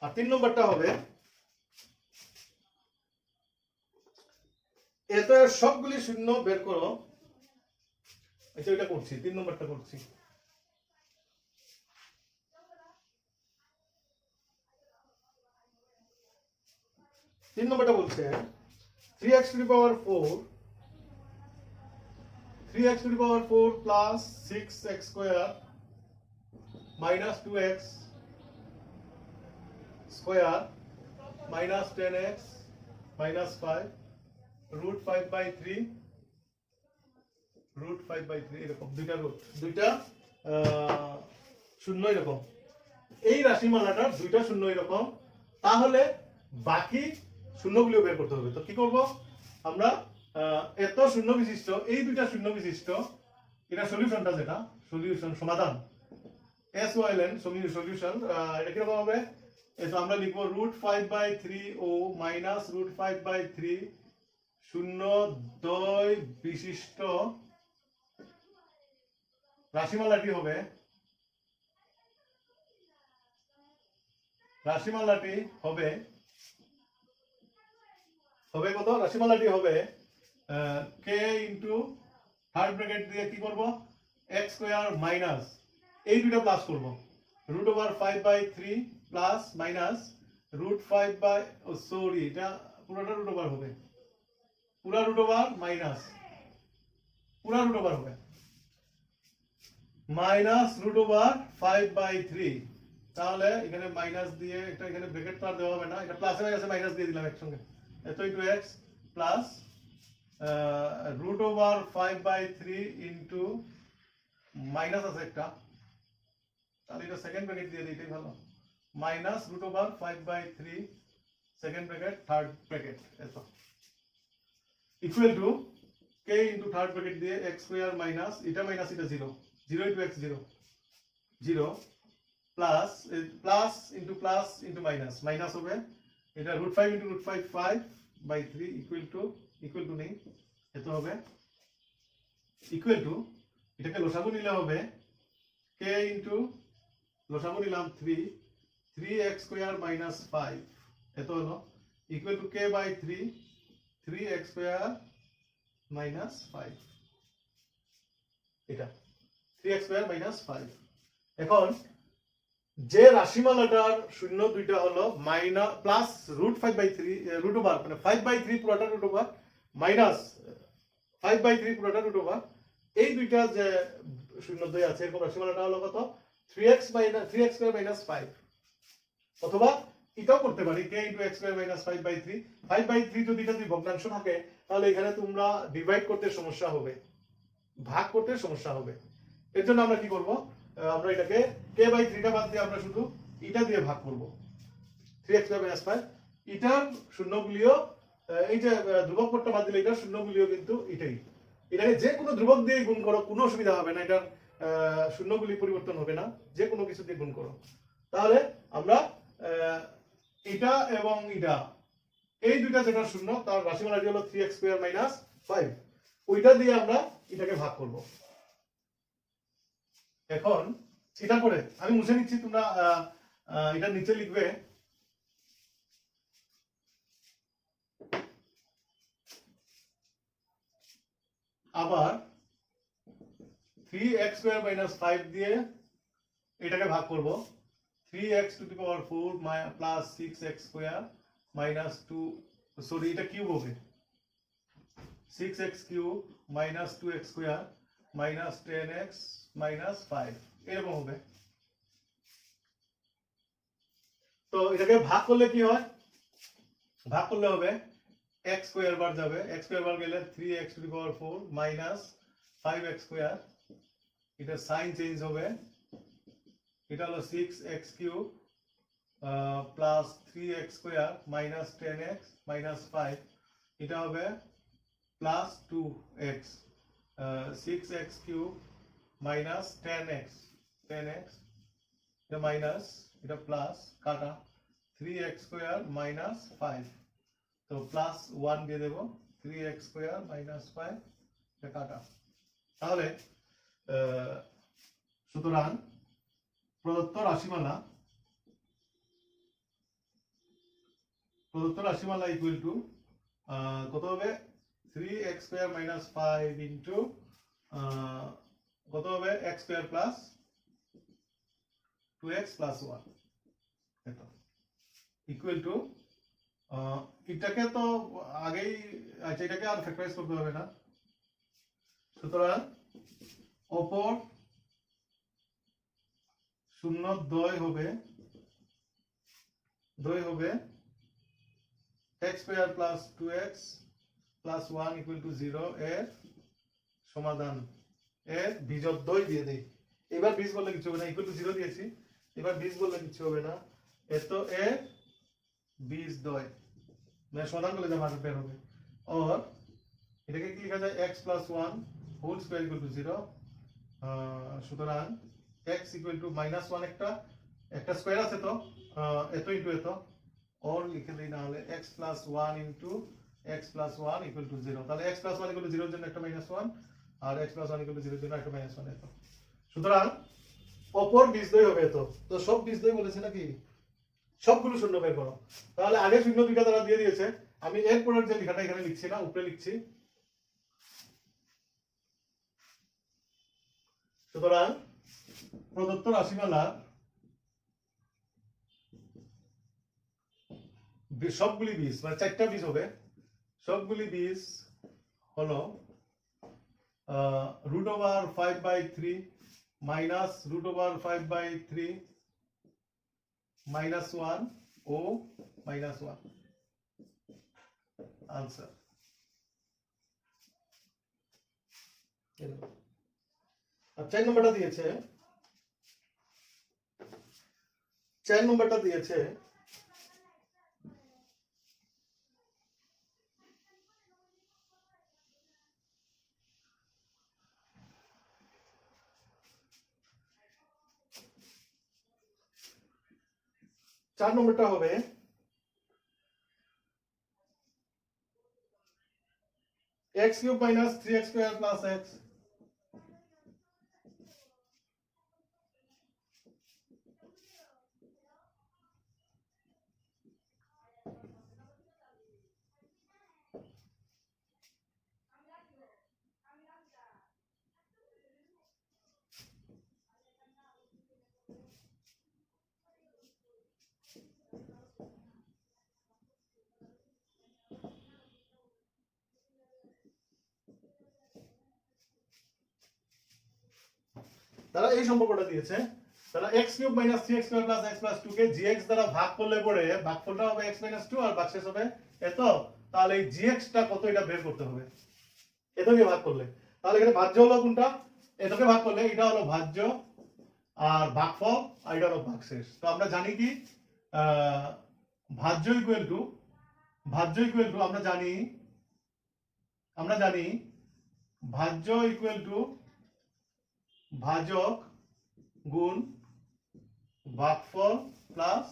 আর 3 নম্বরটা হবে, এত সবগুলি শূন্য বের করো। আচ্ছা এটা করছি, 3 নম্বরটা করছি। 3 নম্বরটা বলছে 3x to the power 4 plus 6x square minus 2x square minus 10x minus 5 root 5 by 3 এরকম দুইটা শূন্য এরকম। এই রাশিমালাটার দুইটা শূন্য এরকম, তাহলে বাকি শূন্যগুলো বের করতে হবে। তো কি করব আমরা, এত শূন্য বিশিষ্ট, এই দুইটা শূন্য বিশিষ্ট, এটা সলিউশনটা, যেটা সলিউশন সমাধান, SOLN সলিউশন, এটা কিরকম হবে? এটা আমরা লিখবো √5/3 ও -√5/3 শূন্য দ্বয় বিশিষ্ট রাশিমালাটি হবে কত? রাশিমালাটি হবে k ইন্টু থার্ড ব্র্যাকেট দিয়ে কি করব, x স্কয়ার মাইনাস এই দুটো প্লাস করব, √5/3 প্লাস মাইনাস √5 সরি, এটা পুরোটা √5 হবে, পুরা √5 মাইনাস পুরা √5 হবে মাইনাস √5/3। তাহলে এখানে মাইনাস দিয়ে একটা এখানে ব্র্যাকেট তো আর দেওয়া হবে না, এটা প্লাস হয়ে গেছে, মাইনাস দিয়ে দিলাম একসঙ্গে, এত into x plus √5/3 into minus আছে একটা, তাহলে এটা সেকেন্ড ব্র্যাকেট দিয়ে দিই, এটাই ভালো, minus √5/3 second bracket third bracket, এত equal to k into third bracket দিয়ে x স্কয়ার মাইনাস এটা 0 0 into x 0 plus plus into minus হবে, এটা √5 ইনটু √5 5/3 ইকুয়াল টু নেই, এত হবে ইকুয়াল টু, এটাকে লসাগু নিলে হবে k ইনটু লসাগু নিলাম 3x স্কয়ার মাইনাস 5, এত হলো equal to k/3 3x square minus 5, এটা 3x স্কয়ার মাইনাস 5। এখন যে রাশিমালাটার শূন্য দুইটা হলো মাইনাস প্লাস √5/3 √5 মানে 5/3 পুরোটা √5 মাইনাস 5/3 পুরোটা √5, এই দুইটা যে শূন্য দুই আছে এরকম রাশিমালাটা হলো কত, 3x স্কয়ার মাইনাস 5, অথবা এটাও করতে পারি k into x square minus 5/3 5/3 যদি এটা দুই ভগ্নাংশ থাকে তাহলে এখানে তোমরা ডিভাইড করতে সমস্যা হবে, ভাগ করতে সমস্যা হবে, এর জন্য আমরা কি করব, আমরা এটাকে k/3 টা বাদ দিয়ে আমরা শুধু এটা দিয়ে ভাগ করব, 3x স্কয়ার মাইনাস 5, এটার শূন্যগুলিও এই যে ধ্রুবক পদটা বাদ দিলে এটার শূন্যগুলিও কিন্তু এটাই, এটাকে যে কোনো ধ্রুবক দিয়ে গুণ করো, কোনো অসুবিধা হবে না, এটার শূন্যগুলি পরিবর্তন হবে না, যে কোনো কিছু দিয়ে গুণ করো, তাহলে আমরা এটা এবং এটা এই দুইটা যেটা শূন্য তার রাশিমালাটি হলো 3x স্কয়ার মাইনাস 5, ওইটা দিয়ে আমরা এটাকে ভাগ করব। এখন এটা করে আমি মুছে নিচ্ছি, তোমরা এটা নিচে লিখবে, আবার 3x স্কয়ার মাইনাস 5 দিয়ে এটাকে ভাগ করব, 3x two the power 4 plus 6x square minus 2, sorry এটা কিউব হবে, 6x cube minus 2x square minus 10x minus 5 এরকম হবে। তো এটাকে ভাগ করলে কি হয়, ভাগ করলে হবে x স্কয়ার বার যাবে, x স্কয়ার বার গেলে 3x two the power 4 minus 5x square, এটা সাইন চেঞ্জ হবে, এটা হলো 6x cube plus 3x square minus 10x minus 5, এটা হবে plus 2x, 6x cube minus 10x এটা মাইনাস, এটা প্লাস, কাটা 3x স্কয়ার মাইনাস 5, তো প্লাস 1 দিয়ে দেব, 3x স্কয়ার মাইনাস 5 এটা কাটা, তাহলে সুতরাং প্রদত্ত রাশিমালা ইকুয়াল টু কত হবে, 3x স্কয়ার মাইনাস 5 ইনটু কত হবে, x square plus 2x plus 1, এটা ইকুয়াল টু, এটাকে তো আগেই, আচ্ছা এটাকে আর ফ্যাক্টরাইজ করতে হবে না, সুতরাং অপর শূন্য দ্বয় হবে x square plus 2x plus 1 equal to 0 এর সমাধান, এর বীজদ্বয় দিয়ে দেই, এবার বীজ বললে কিছু হবে না, ইকুয়াল টু 0 দিয়েছি, এবার বীজ বললে কিছু হবে না, এত এর বীজদ্বয় মানে সমাধান করলে যা মান বের হবে, और এটাকে কি লেখা যায় x plus 1 whole square equal to 0। সুতরাং x ইকুয়াল টু মাইনাস 1 একটা স্কয়ার আছে তো এত ইনটু এত অর লিখে দেই না হলে x plus 1 into x plus 1 equal to 0। তাহলে x প্লাস 1 ইকুয়াল টু 0 এর জন্য একটা মাইনাস 1 আর x প্লাস 1 ইকুয়াল টু 0 এর জন্য একটা মাইনাস 1 এত। সুতরাং অপর বীজদ্বয় হবে এত। তো সব বীজদ্বয় বলেছে নাকি সবগুলো শূন্য বের করো। তাহলে আগে শূন্য দুইটা তারা দিয়ে দিয়েছে, আমি এর পরের যে লেখাটা এখানে লিখছি না, উপরে লিখছি। সুতরাং প্রদত্ত রাশিমালার সবগুলি বীজ মানে 4টা বীজ হবে, সবগুলি বীজ হলো √5/3 মাইনাস √5/3 মাইনাস 1 ও মাইনাস 1 আনসার। আর 4 নম্বরটা দিয়েছে 4 নম্বরটা হবে x³ minus 3x² plus x। তারা এই সম্পর্কটা দিয়েছে, তারা x³ minus 3x² plus x plus 2 কে gx দ্বারা ভাগ করলে পরে ভাগফলটা হবে x মাইনাস 2 আর ভাগশেষ হবে এত। তাহলে এই gx টা কত এটা বের করতে হবে এতকে ভাগ করলে। তাহলে এখানে ভাজ্য হলো কোনটা, এতকে ভাগ করলে এটা হলো ভাজ্য আর ভাগফল আর এটা হলো ভাগশেষ। তো আমরা জানি কি ভাজ্য ইকুয়াল টু আমরা জানি ভাজ্য ইকুয়াল টু ভাজক গুণ ভাগফল প্লাস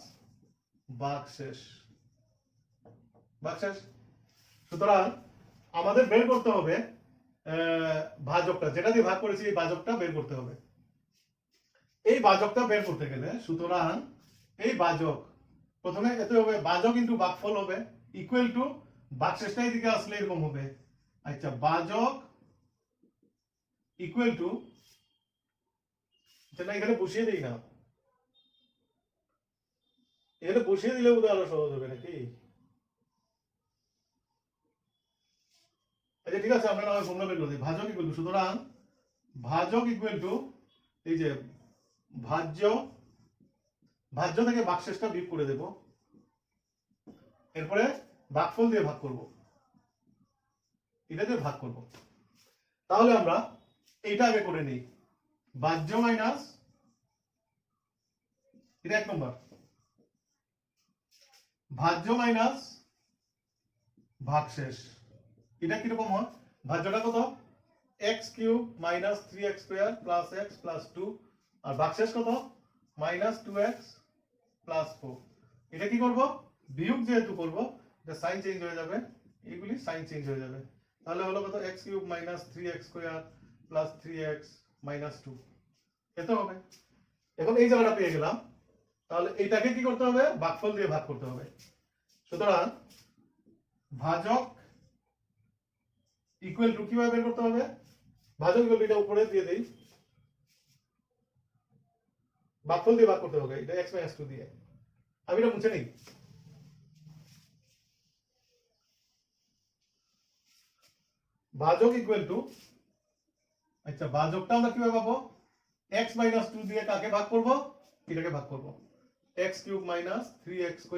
ভাগশেষ। সুতরাং আমাদের বের করতে হবে ভাজকটা, যেটা দিয়ে ভাগ করেছি এই ভাজকটা বের করতে হবে। এই ভাজকটা বের করতে গেলে সুতরাং এই ভাজক প্রথমে এতে হবে ভাজক ইনটু ভাগফল হবে ইকুয়াল টু ভাগশেষটা এদিকে আসলে এরকম হবে। আচ্ছা, ভাজক ইকুয়াল টু যেটা এখানে বসিয়ে দিই না, এখানে বসিয়ে দিলে বোধহয় আরো সহজ হবে নাকি। আচ্ছা ঠিক আছে, আমরা না হয় ফর্মুলা বের করে দিই। ভাজক ইকুয়াল টু সুতরাং ভাজক ইকুয়াল টু এই যে ভাজ্য থেকে ভাগশেষটা বিয়োগ করে দেব, এরপরে ভাগফল দিয়ে ভাগ করব, এটা দিয়ে ভাগ করব। তাহলে আমরা এইটা আগে করে নিই, ভাজ্য মাইনাস এটা 1 নম্বর, ভাজ্য মাইনাস ভাগশেষ। এটা কিরকম হয়, ভাজ্যটা কত x³ minus 3x² plus x plus 2 আর ভাগশেষ কত মাইনাস 2x প্লাস 4। এটা কি করব, বিয়োগ যেহেতু করব এটা সাইন চেঞ্জ হয়ে যাবে, এইগুলি সাইন চেঞ্জ হয়ে যাবে। তাহলে হলো কত x³ minus 3x² plus 3x minus 2 এত হবে। এখন এই জায়গাটা পেয়ে গেলাম, তাহলে এইটাকে কি করতে হবে, ভাগফল দিয়ে ভাগ করতে হবে। সুতরাং ভাজক ইকুয়াল টু কিভাবে বের করতে হবে, ভাজক ইকুয়াল টু এটা উপরে দিয়ে দেই, ভাগফল দিয়ে ভাগ করতে হবে, এটা x মাইনাস 2 দিয়ে। আমি এটা মুছে নেই, ভাজক ইকুয়াল টু আচ্ছা ভাজকটা আমরা কিভাবে পাবো, x মাইনাস 2 দিয়ে কাকে ভাগ করব, এটাকে ভাগ করব, x³ minus 3x²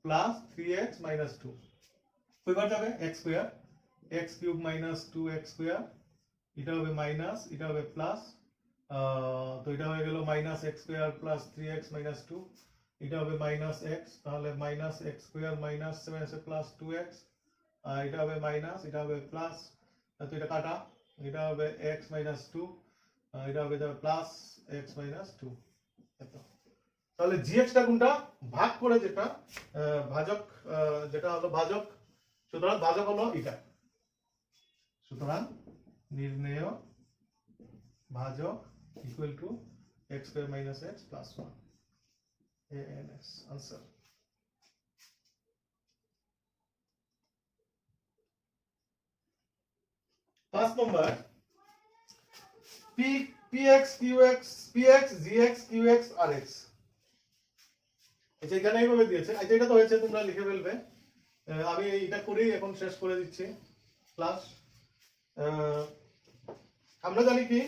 plus 3x minus 2 কয়বার যাবে x², x³ মাইনাস 2x² এটা হবে মাইনাস এটা হবে প্লাস, তো এটা হয়ে গেল minus x² plus 3x minus 2, এটা হবে মাইনাস x, তাহলে মাইনাস x² মাইনাস 7 আছে প্লাস 2x এটা হবে মাইনাস, এটা হবে প্লাস, তো এটা কাটা, এটা হবে x মাইনাস 2, এটা হবে প্লাস x মাইনাস 2। এত তাহলে gx টা কোনটা ভাগ করে যেটা ভাজক, যেটা হলো ভাজক, সুতরাং ভাজক হলো এটা। সুতরাং নির্ণেয় ভাজক equal to x square minus x plus 1 ans answer. 5 number px qx px gx qx rx। আচ্ছা এখানে এইভাবে দিয়েছে। আচ্ছা এটা তো হয়েছে, তোমরা লিখে ফেলবে। আমি এটা করেই এখন শেষ করে দিচ্ছি ক্লাস। আমরা জানি কি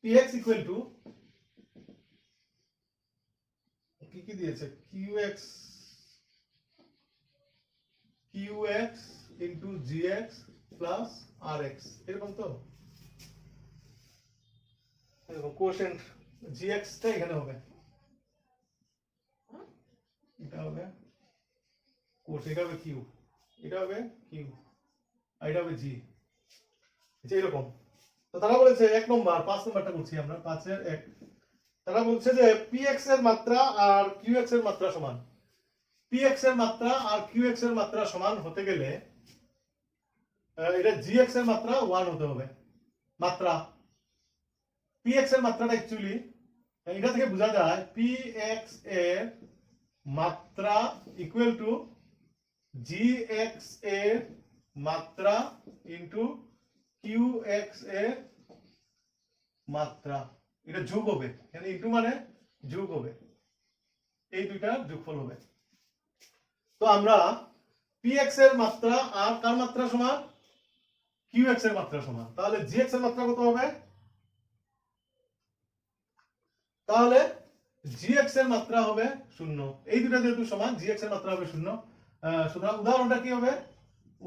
px ইকুয়াল টু কি দিয়েছে qx into gx plus rx, এরকম তো। এরকম কোশেন্ট gx টা এখানে হবে, এটা হবে কোশ, এটা হবে q, এটা হবে q, আর এটা হবে g। আচ্ছা এরকম। তো তারা বলেছে 1 নম্বর 5 নম্বরটা করছি আমরা 5 এর 1। তারা বলছে যে px এর মাত্রা আর qx এর মাত্রা সমান। px এর মাত্রা আর qx এর মাত্রা সমান হতে গেলে এটা gx এর মাত্রা 1 হতে হবে। মাত্রা px এর মাত্রাটা অ্যাকচুয়ালি এটা থেকে বোঝা যায় px এর মাত্রা ইকুয়াল টু gx এর মাত্রা ইনটু qx এর মাত্রা। এটা যোগ হবে, মানে ইনটু মানে যোগ হবে, এই দুইটা যোগফল হবে। তো আমরা px এর মাত্রা আর কার মাত্রা সমান, qx এর মাত্রা সমান। তাহলে gx এর মাত্রা কত হবে, তাহলে gx এর মাত্রা হবে 0। এই দুটো যেহেতু সমান, gx এর মাত্রা হবে 0। সুতরাং উদাহরণটা কি হবে,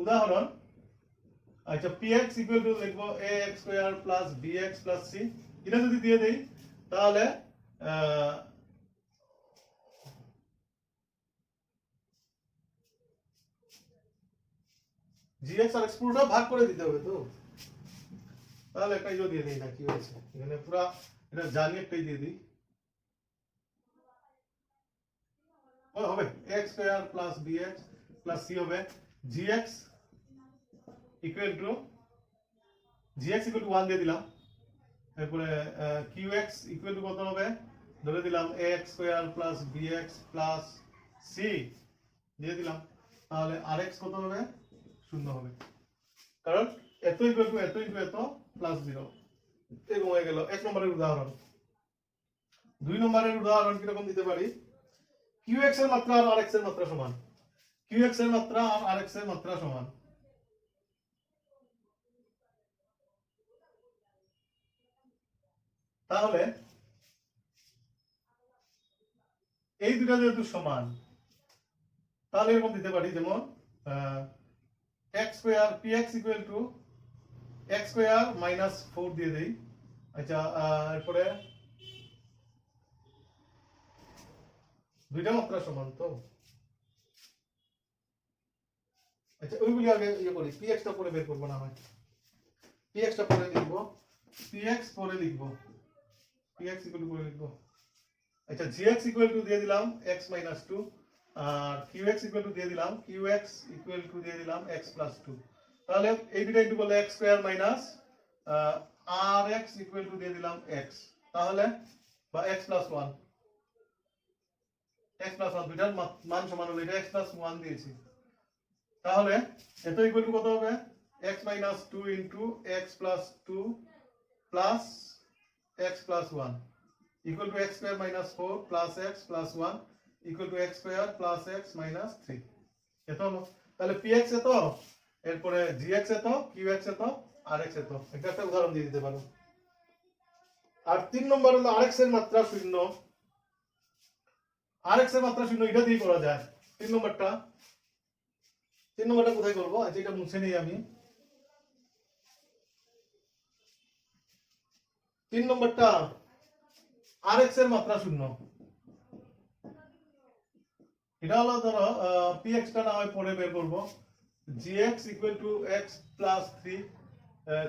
উদাহরণ আচ্ছা px ইকুয়াল টু লিখবো ax square plus bx plus c। এটা যদি দিয়ে দেই তাহলে gx আর x পুরোটা ভাগ করে দিতে হবে। তো তাহলে একটাই দিয়ে দেই না, কি হয়েছে এখানে পুরো এটা জানি, একটাই দিয়ে দিই হবে x square plus bx plus c হবে gx ইকুয়াল টু 1 দিয়ে দিলাম। তারপরে qx ইকুয়াল টু কত হবে, ধরে দিলাম ax square plus bx plus c দিয়ে দিলাম। তাহলে rx কত হবে, 0 হবে, কারণ এত ইকুয়াল টু এত ইনটু এত প্লাস 0। এরকম হয়ে গেল 1 নম্বরের উদাহরণ। 2 নম্বরের উদাহরণ কি রকম দিতে পারি, qx এর মাত্রা আর rx এর মাত্রা সমান। qx এর মাত্রা আর rx এর মাত্রা সমান। তাহলে এই দুটো যেহেতু সমান, তাহলে এরকম দিতে পারি, যেমন x square px equal to x square minus 4 দিয়ে দেই। আচ্ছা এরপরে দুইটা মাত্রা সমান তো। আচ্ছা ওইগুলি আগে ইয়ে করি, px টা পরে বের করব না হয়, px টা পরে লিখব, px পরে লিখব, px ইকুয়াল টু পরে লিখব। আচ্ছা gx ইকুয়াল টু দিয়ে দিলাম x মাইনাস 2 আর qx ইকুয়াল টু দিয়ে দিলাম qx ইকুয়াল টু দিয়ে দিলাম x প্লাস 2। তাহলে এই দুটো ইনটু করলে x square minus rx equal to দিয়ে দিলাম x, তাহলে বা x প্লাস 1, x প্লাস 1 দুইটার মান সমান হলো, এটা x প্লাস 1 দিয়েছি। তাহলে এত ইকুয়াল টু কত হবে, x minus 2 into x plus 2 plus x plus 1 equal to x square minus 4 plus x plus 1 equal to x square plus x minus 3। এত হলো। তাহলে px এত, এরপরে gx এত, qx এত, rx এত। এটা একটা উদাহরণ দিয়ে দিতে পারো। আর 3 নম্বর হলো rx এর মাত্রা 0। rx এর মাত্রা 0 এটা দিয়ে করা যায়। 3 নম্বরটা কোথায় করব, আচ্ছা এটা মুছে নেই আমি। 3 নম্বরটা rx এর মাত্রা 0। এটা হলো ধরো px টা না হয় পরে বের করব, gx equal to x plus 3,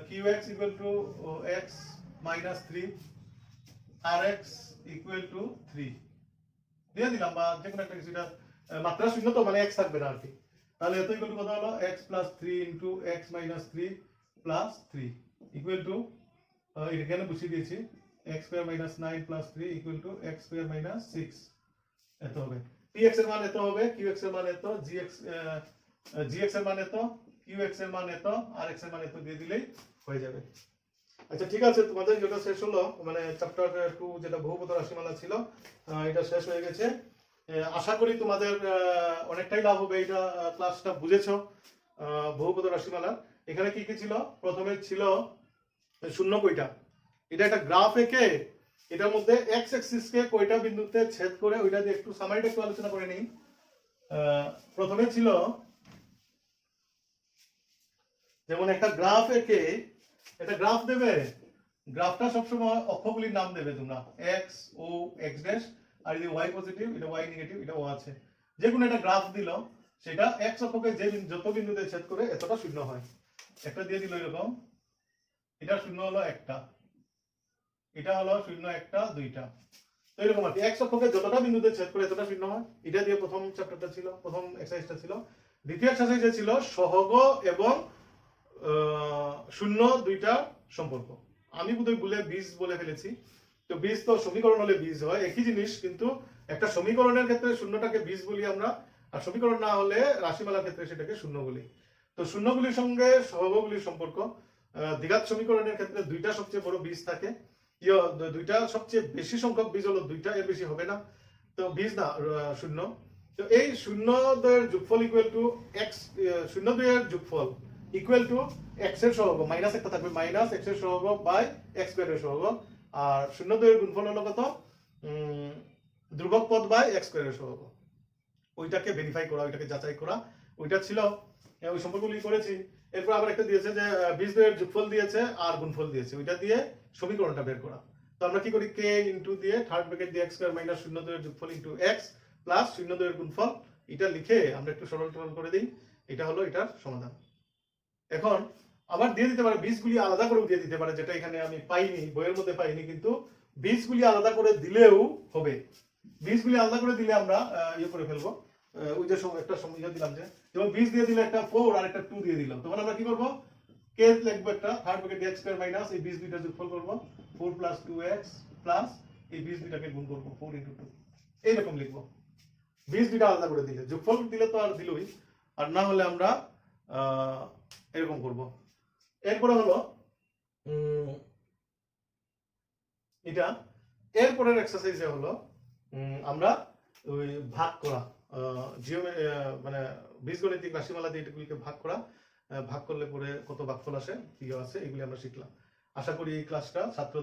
qx equal to x minus 3, rx equal to 3 দিয়ে দিলাম, বা যে কোনো একটা কিছু, এটা মাত্রা শূন্য তো মানে x থাকবে না আর কি। তাহলে এত ইকুয়াল টু কত হলো, x plus 3 into x minus 3 plus 3 equal to এখানে বসিয়ে দিয়েছি x square minus 9 plus 3 equal to x square minus 6 এত হবে। px এর মান এত হবে, qx এর মান এত, gx এর মান এত, qx এর মান এত, rx এর মান এত দিয়ে দিলেই হয়ে যাবে। আচ্ছা ঠিক আছে, তোমাদের যেটা শেষ হলো মানে চ্যাপ্টার 2 যেটা বহুপদ রাশিমালা ছিল এটা শেষ হয়ে গেছে। আশা করি তোমাদের অনেকটাই লাভ হবে, এটা ক্লাসটা বুঝেছো। বহুপদ রাশিমালা এখানে কি কি ছিল, প্রথমে ছিল শূন্য কয়টা, এটা একটা গ্রাফ এঁকে এটার মধ্যে x অ্যাক্সিস কে কয়টা বিন্দুতে ছেদ করে ওইটা দিয়ে একটু সামারিটা একটু আলোচনা করে নিই। প্রথমে ছিল যেমন একটা গ্রাফ এঁকে, এটা গ্রাফ দেবে, গ্রাফটা সবসময় অক্ষগুলির নাম দেবে তোমরা, x o x ড্যাশ, আর যদি y পজিটিভ এটা y নেগেটিভ এটা o আছে। যে কোনো একটা গ্রাফ দিল সেটা x অক্ষকে যে যত বিন্দুতে ছেদ করে এতটা শূন্য হয়। একটা দিয়ে দিল এরকম, এটা শূন্য হলো একটা, এটা হলো শূন্য একটা দুইটা, তো এরকম আর কি x অক্ষকে যতটা বিন্দুতে ছেদ করে এতটা শূন্য হয়। এটা দিয়ে প্রথম চ্যাপ্টারটা ছিল, প্রথম এক্সারসাইজটা ছিল। দ্বিতীয় এক্সারসাইজে ছিল সহগ এবং শূন্য দুইটা সম্পর্ক। আমি বোধহয় ভুলে বীজ বলে ফেলেছি, তো বীজ তো সমীকরণ হলে বীজ হয় একই জিনিস, কিন্তু একটা সমীকরণের ক্ষেত্রে শূন্যটাকে বীজ বলি আমরা, আর সমীকরণ না হলে রাশিমালার ক্ষেত্রে সেটাকে শূন্য বলি। তো শূন্যগুলির সঙ্গে সহগগুলির সম্পর্ক, দ্বিঘাত সমীকরণের ক্ষেত্রে দুইটা সবচেয়ে বড় বীজ থাকে, দুইটা সবচেয়ে বেশি সংখ্যক বীজ হলো দুইটা, এর বেশি হবে না, তো বীজ না শূন্য। তো এই শূন্য দ্বয়ের যোগফল ইকুয়াল টু এক্স, শূন্য দ্বয়ের যোগফল ইকুয়াল টু x এর সহগ, মাইনাস একটা থাকবে, মাইনাস x এর সহগ বাই x স্কয়ারের সহগ, আর শূন্য দ্বয়ের গুণফল হলো কত, ধ্রুবক পদ বাই x স্কয়ারের সহগ। ওইটাকে ভেরিফাই করা, ওইটাকে যাচাই করা, ওইটা ছিল, ওই সম্পর্কগুলি করেছি। এরপর আবার একটা দিয়েছে যে বীজ দ্বয়ের যোগফল দিয়েছে আর গুণফল দিয়েছে, ওইটা দিয়ে সমীকরণটা বের করা। তো আমরা কি করি, k ইনটু দিয়ে থার্ড ব্র্যাকেট দিয়ে x স্কয়ার মাইনাস শূন্য দ্বয়ের যোগফল ইনটু x প্লাস শূন্য দ্বয়ের গুণফল, এটা লিখে আমরা একটু সরল টরল করে দিই, এটা হলো এটার সমাধান। এখন আবার দিয়ে দিতে পারে বীজগুলি আলাদা করেও দিয়ে দিতে পারে, যেটা এখানে আমি পাইনি, বইয়ের মধ্যে পাইনি, কিন্তু বীজগুলি আলাদা করে দিলেও হবে। বীজগুলি আলাদা করে দিলে আমরা ইয়ে করে ফেলবো, ওই যে একটা ইয়ে দিলাম যে, যেমন বীজ দিয়ে দিলে একটা 4 আর একটা 2 দিয়ে দিলাম, তখন আমরা কি করবো, কে লিখবো একটা থার্ড ব্র্যাকেট দিয়ে x স্কয়ার মাইনাস এই বীজ দুইটা যোগফল করব 4 প্লাস 2x প্লাস এই বীজ দুইটাকে গুণ করব 4 ইনটু 2, এইরকম লিখবো। বীজ দুইটা আলাদা করে দিলে, যোগফল দিলে তো আর দিলই, আর না হলে আমরা এরকম করব। এরপরে হলো এটা, এরপরের এক্সারসাইজে হলো আমরা ওই ভাগ করা, মানে বীজগণিতিক রাশিমালা দিয়ে এগুলিকে ভাগ করা, ভাগ করলে পরে কত ভাগফল আসে কি আছে এগুলি আমরা শিখলাম। আশা করি এই ক্লাসটা ছাত্র